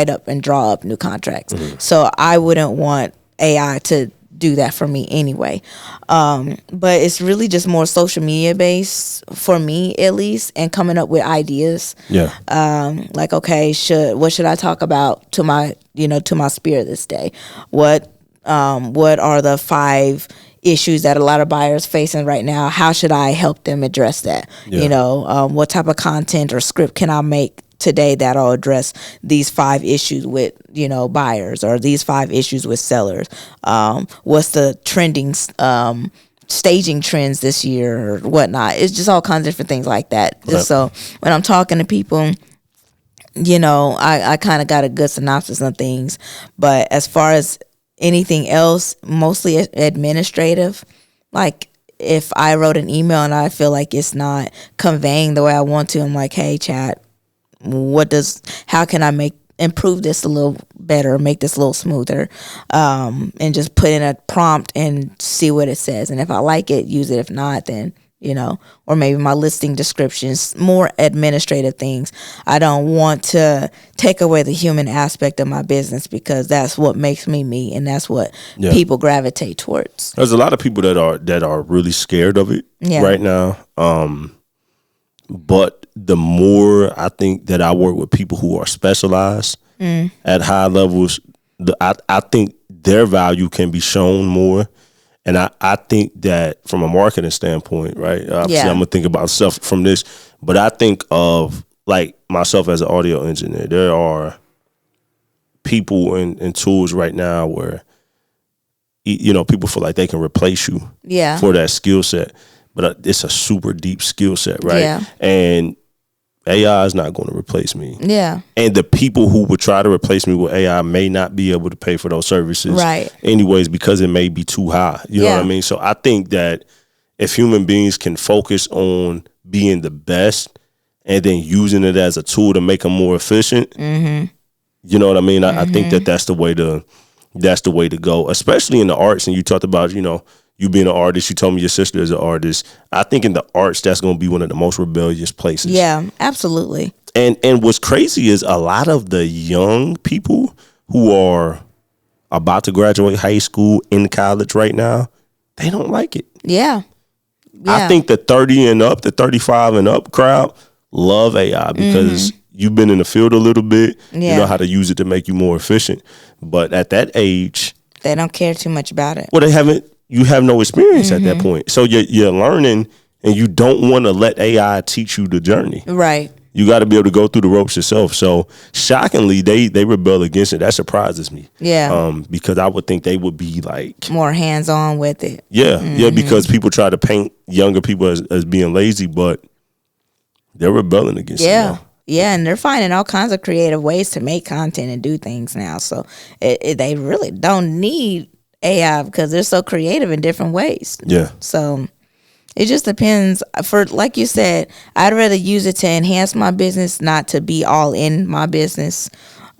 up and draw up new contracts. So I wouldn't want AI to do that for me anyway. But it's really just more social media based for me, at least, and coming up with ideas. Yeah. Okay, what should I talk about to my spirit this day? What are the 5 issues that a lot of buyers facing right now? How should I help them address that? Yeah. What type of content or script can I make today that'll address these 5 issues with buyers, or these 5 issues with sellers? What's the trending staging trends this year or whatnot? It's just all kinds of different things like that. Right. So when I'm talking to people, I kind of got a good synopsis on things. But as far as anything else, mostly administrative. Like if I wrote an email and I feel like it's not conveying the way I want to, I'm like, hey, chat, how can I improve this a little better, make this a little smoother, and just put in a prompt and see what it says. And if I like it, use it. If not, then, or maybe my listing descriptions, more administrative things. I don't want to take away the human aspect of my business because that's what makes me me, and that's what people gravitate towards. There's a lot of people that are really scared of it right now. But the more I think that I work with people who are specialized at high levels, I think their value can be shown more. And I think that from a marketing standpoint, right? Obviously, I'm going to think about stuff from this. But I think of, like, myself as an audio engineer. There are people and tools right now where, people feel like they can replace you for that skill set. But it's a super deep skill set, right? Yeah. And AI is not going to replace me. Yeah. And the people who would try to replace me with AI may not be able to pay for those services anyways because it may be too high. You know what I mean? So I think that if human beings can focus on being the best and then using it as a tool to make them more efficient, you know what I mean? I think that's the way to go, especially in the arts. And you talked about, you being an artist, you told me your sister is an artist. I think in the arts, that's going to be one of the most rebellious places. Yeah, absolutely. And what's crazy is a lot of the young people who are about to graduate high school, in college right now, they don't like it. Yeah. I think the 30 and up, the 35 and up crowd love AI because you've been in the field a little bit. You know how to use it to make you more efficient. But at that age, they don't care too much about it. Well, you have no experience at that point. So you're learning, and you don't want to let AI teach you the journey. Right. You got to be able to go through the ropes yourself. So shockingly, they rebel against it. That surprises me. Yeah. Because I would think they would be like more hands-on with it. Yeah. Yeah. Because people try to paint younger people as being lazy, but they're rebelling against it. Yeah. Yeah, and they're finding all kinds of creative ways to make content and do things now. So they really don't need AI because they're so creative in different ways. Yeah. So it just depends. For, like you said, I'd rather use it to enhance my business, not to be all in my business.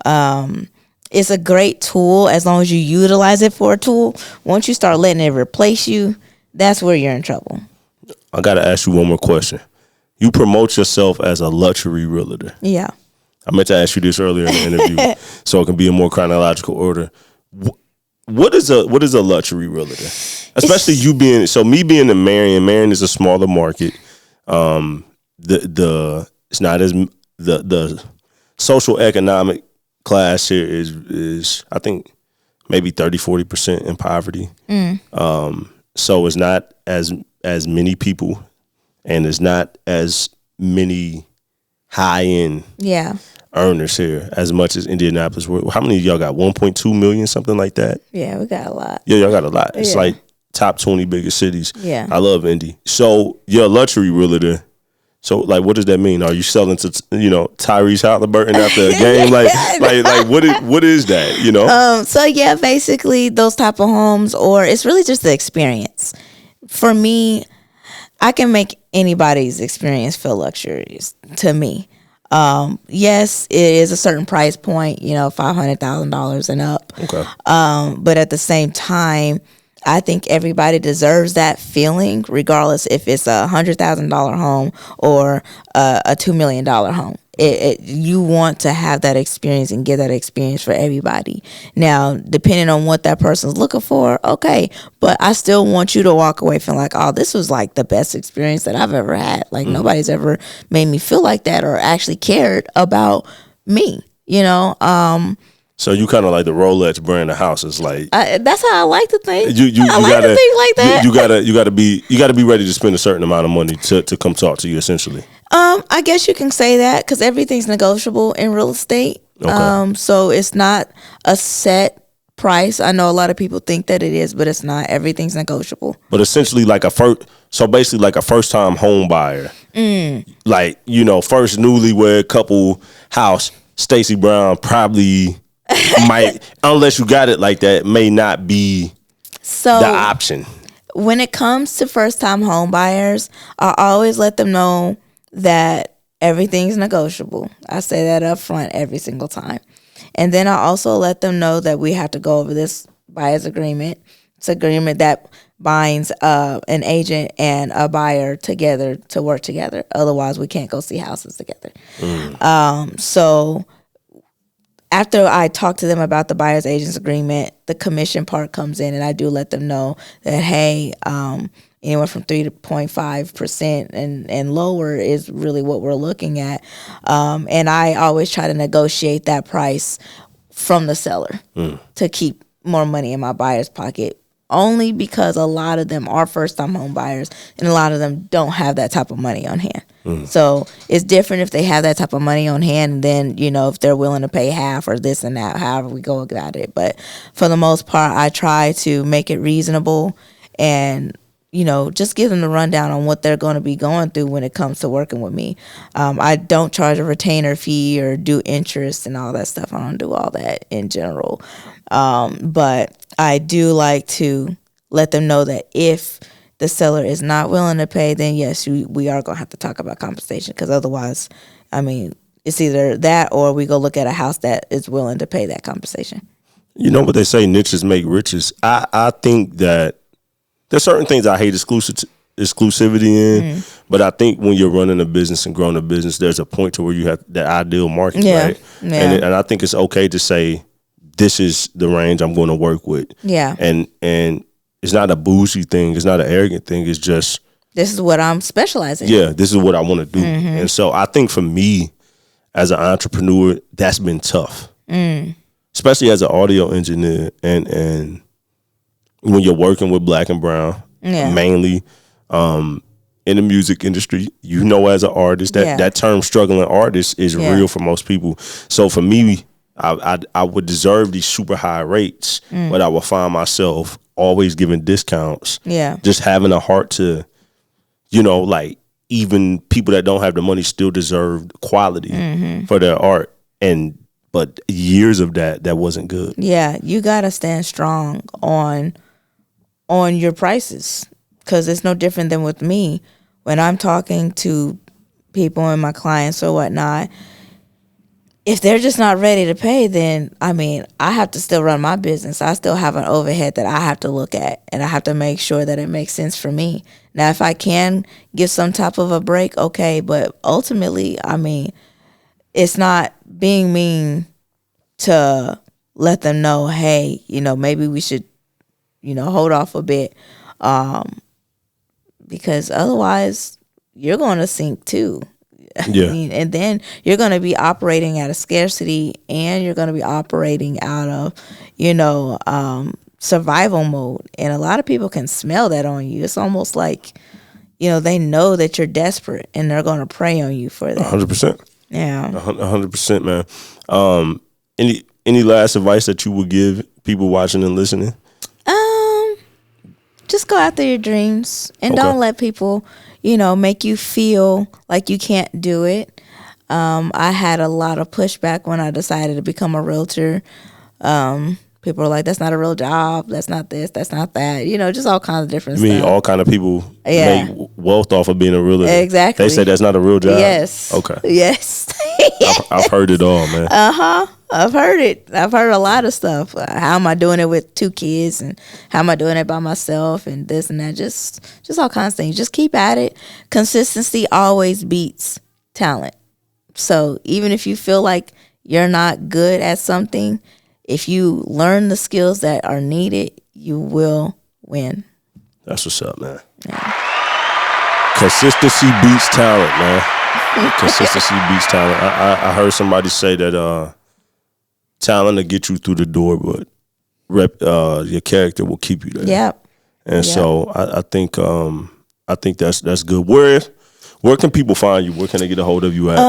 It's a great tool as long as you utilize it for a tool. Once you start letting it replace you, that's where you're in trouble. I got to ask you one more question. You promote yourself as a luxury realtor. Yeah. I meant to ask you this earlier in the interview so it can be in more chronological order. What is a luxury realtor? Especially me being in Marion is a smaller market. It's not as the social economic class here is I think maybe 30-40% in poverty. So it's not as many people, and it's not as many high end earners here as much as Indianapolis. How many of y'all got? 1.2 million, something like that? Yeah, we got a lot. Yeah, y'all got a lot. It's like top 20 biggest cities. Yeah. I love Indy. So you're a luxury realtor. So like, what does that mean? Are you selling to Tyrese Halliburton after a game? like what is that? So yeah, basically those type of homes, or it's really just the experience. For me, I can make anybody's experience feel luxurious to me. Yes, it is a certain price point, $500,000 and up. Okay. But at the same time, I think everybody deserves that feeling, regardless if it's $100,000 home or a $2 million home. You want to have that experience and get that experience for everybody. Now, depending on what that person's looking for, okay, but I still want you to walk away feeling like, oh, this was like the best experience that I've ever had. Like nobody's ever made me feel like that or actually cared about me, So you kind of like the Rolex brand of houses, like that's how I like to think. I like to think like that. You gotta be ready to spend a certain amount of money to come talk to you, essentially. I guess you can say that because everything's negotiable in real estate. Okay. So it's not a set price. I know a lot of people think that it is, but it's not. Everything's negotiable. But essentially, like a first time home buyer, like first newlywed couple house. Stacey Brown probably might, unless you got it like that, may not be So the option. when it comes to first time home buyers, I always let them know that everything's negotiable. I say that up front every single time. And then I also let them know that we have to go over this buyer's agreement. It's an agreement that binds an agent and a buyer together to work together. Otherwise, we can't go see houses together. So after I talk to them about the buyer's agent's agreement, the commission part comes in, and I do let them know that, hey, anywhere from 3.5% and lower is really what we're looking at. And I always try to negotiate that price from the seller to keep more money in my buyer's pocket, only because a lot of them are first-time home buyers and a lot of them don't have that type of money on hand. So it's different if they have that type of money on hand, and then, you know, if they're willing to pay half or this and that, however we go about it. But for the most part, I try to make it reasonable and, you know, just give them the rundown on what they're going to be going through when it comes to working with me. I don't charge a retainer fee or do interest and all that stuff. I don't do all that in general. But I do like to let them know that if the seller is not willing to pay, then yes, we are going to have to talk about compensation, because otherwise, I mean, it's either that or we go look at a house that is willing to pay that compensation. You know what they say, niches make riches. I think that there's certain things I hate exclusivity in, but I think when you're running a business and growing a business, there's a point to where you have the ideal market, right? Yeah. And I think it's okay to say, this is the range I'm going to work with. Yeah. And it's not a bougie thing. It's not an arrogant thing. It's just, this is what I'm specializing in. Yeah, this is what I want to do. And so I think for me, as an entrepreneur, that's been tough. Especially as an audio engineer and when you're working with Black and Brown, mainly in the music industry, you know, as an artist, that term struggling artist is real for most people. So for me, I would deserve these super high rates, but I would find myself always giving discounts. Yeah. Just having a heart to, you know, like, even people that don't have the money still deserve quality for their art. But years of that wasn't good. Yeah, you gotta stand strong on your prices, because it's no different than with me. When I'm talking to people and my clients or whatnot, if they're just not ready to pay, then, I mean, I have to still run my business. I still have an overhead that I have to look at, and I have to make sure that it makes sense for me. Now, if I can give some type of a break, okay, but ultimately, I mean, it's not being mean to let them know, hey, you know, maybe we should, you know, hold off a bit, because otherwise you're going to sink too. Yeah. I mean, and then you're going to be operating at a scarcity, and you're going to be operating out of, you know, survival mode. And a lot of people can smell that on you. It's almost like, you know, they know that you're desperate, and they're going to prey on you for that. 100%. Yeah. 100%, man. Any last advice that you would give people watching and listening? Just go after your dreams, and don't let people, you know, make you feel like you can't do it. I had a lot of pushback when I decided to become a realtor. People are like, that's not a real job. That's not this. That's not that. You know, just all kinds of different stuff. You mean all kind of people make wealth off of being a realtor? Exactly. They say that's not a real job? Yes. Okay. Yes. I've heard it all, man. I've heard it. I've heard a lot of stuff. How am I doing it with 2 kids, and how am I doing it by myself, and this and that. Just all kinds of things. Just keep at it. Consistency always beats talent. So even if you feel like you're not good at something, if you learn the skills that are needed, you will win. That's what's up, man. Yeah. Consistency beats talent, man. Consistency beats talent. I heard somebody say that talent will get you through the door, but your character will keep you there. Yep. And so I think that's good. Where can people find you? Where can they get a hold of you at?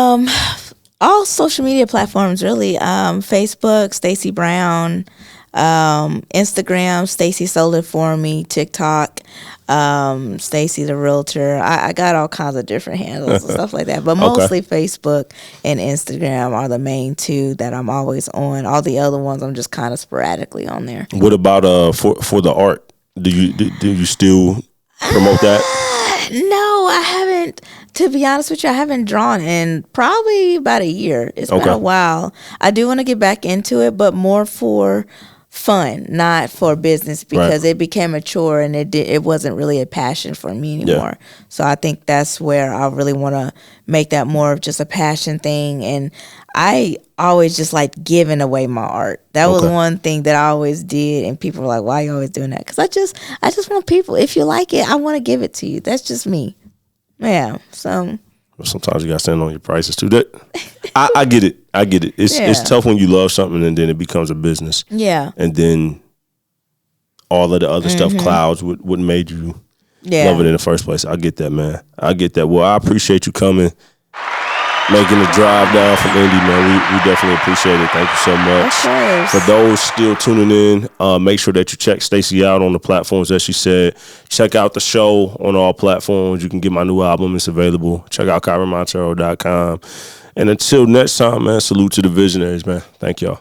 All social media platforms, really. Facebook, Stacey Brown, Instagram, Stacey Sold It For Me. TikTok, Stacey the Realtor. I got all kinds of different handles and stuff like that, but mostly Facebook and Instagram are the main two that I'm always on. All the other ones I'm just kind of sporadically on there. What about for the art? Do you still promote that? No, I haven't. To be honest with you, I haven't drawn in probably about a year. It's been a while. I do want to get back into it, but more for fun, not for business, because it became a chore and it wasn't really a passion for me anymore. So I think that's where I really want to make that more of just a passion thing. And I always just like giving away my art. That was one thing that I always did, and people were like, "Why are you always doing that?" Because I just want people. If you like it, I want to give it to you. That's just me. Yeah. So sometimes you got to stand on your prices too. That I get it. It's tough when you love something and then it becomes a business. Yeah. And then all of the other stuff clouds what made you love it in the first place. I get that, man. I get that. Well, I appreciate you coming, making the drive down from Indy, man. We definitely appreciate it. Thank you so much. Of course. For those still tuning in, make sure that you check Stacey out on the platforms that she said. Check out the show on all platforms. You can get my new album. It's available. Check out KyrenMonteiro.com. And until next time, man, salute to the visionaries, man. Thank y'all.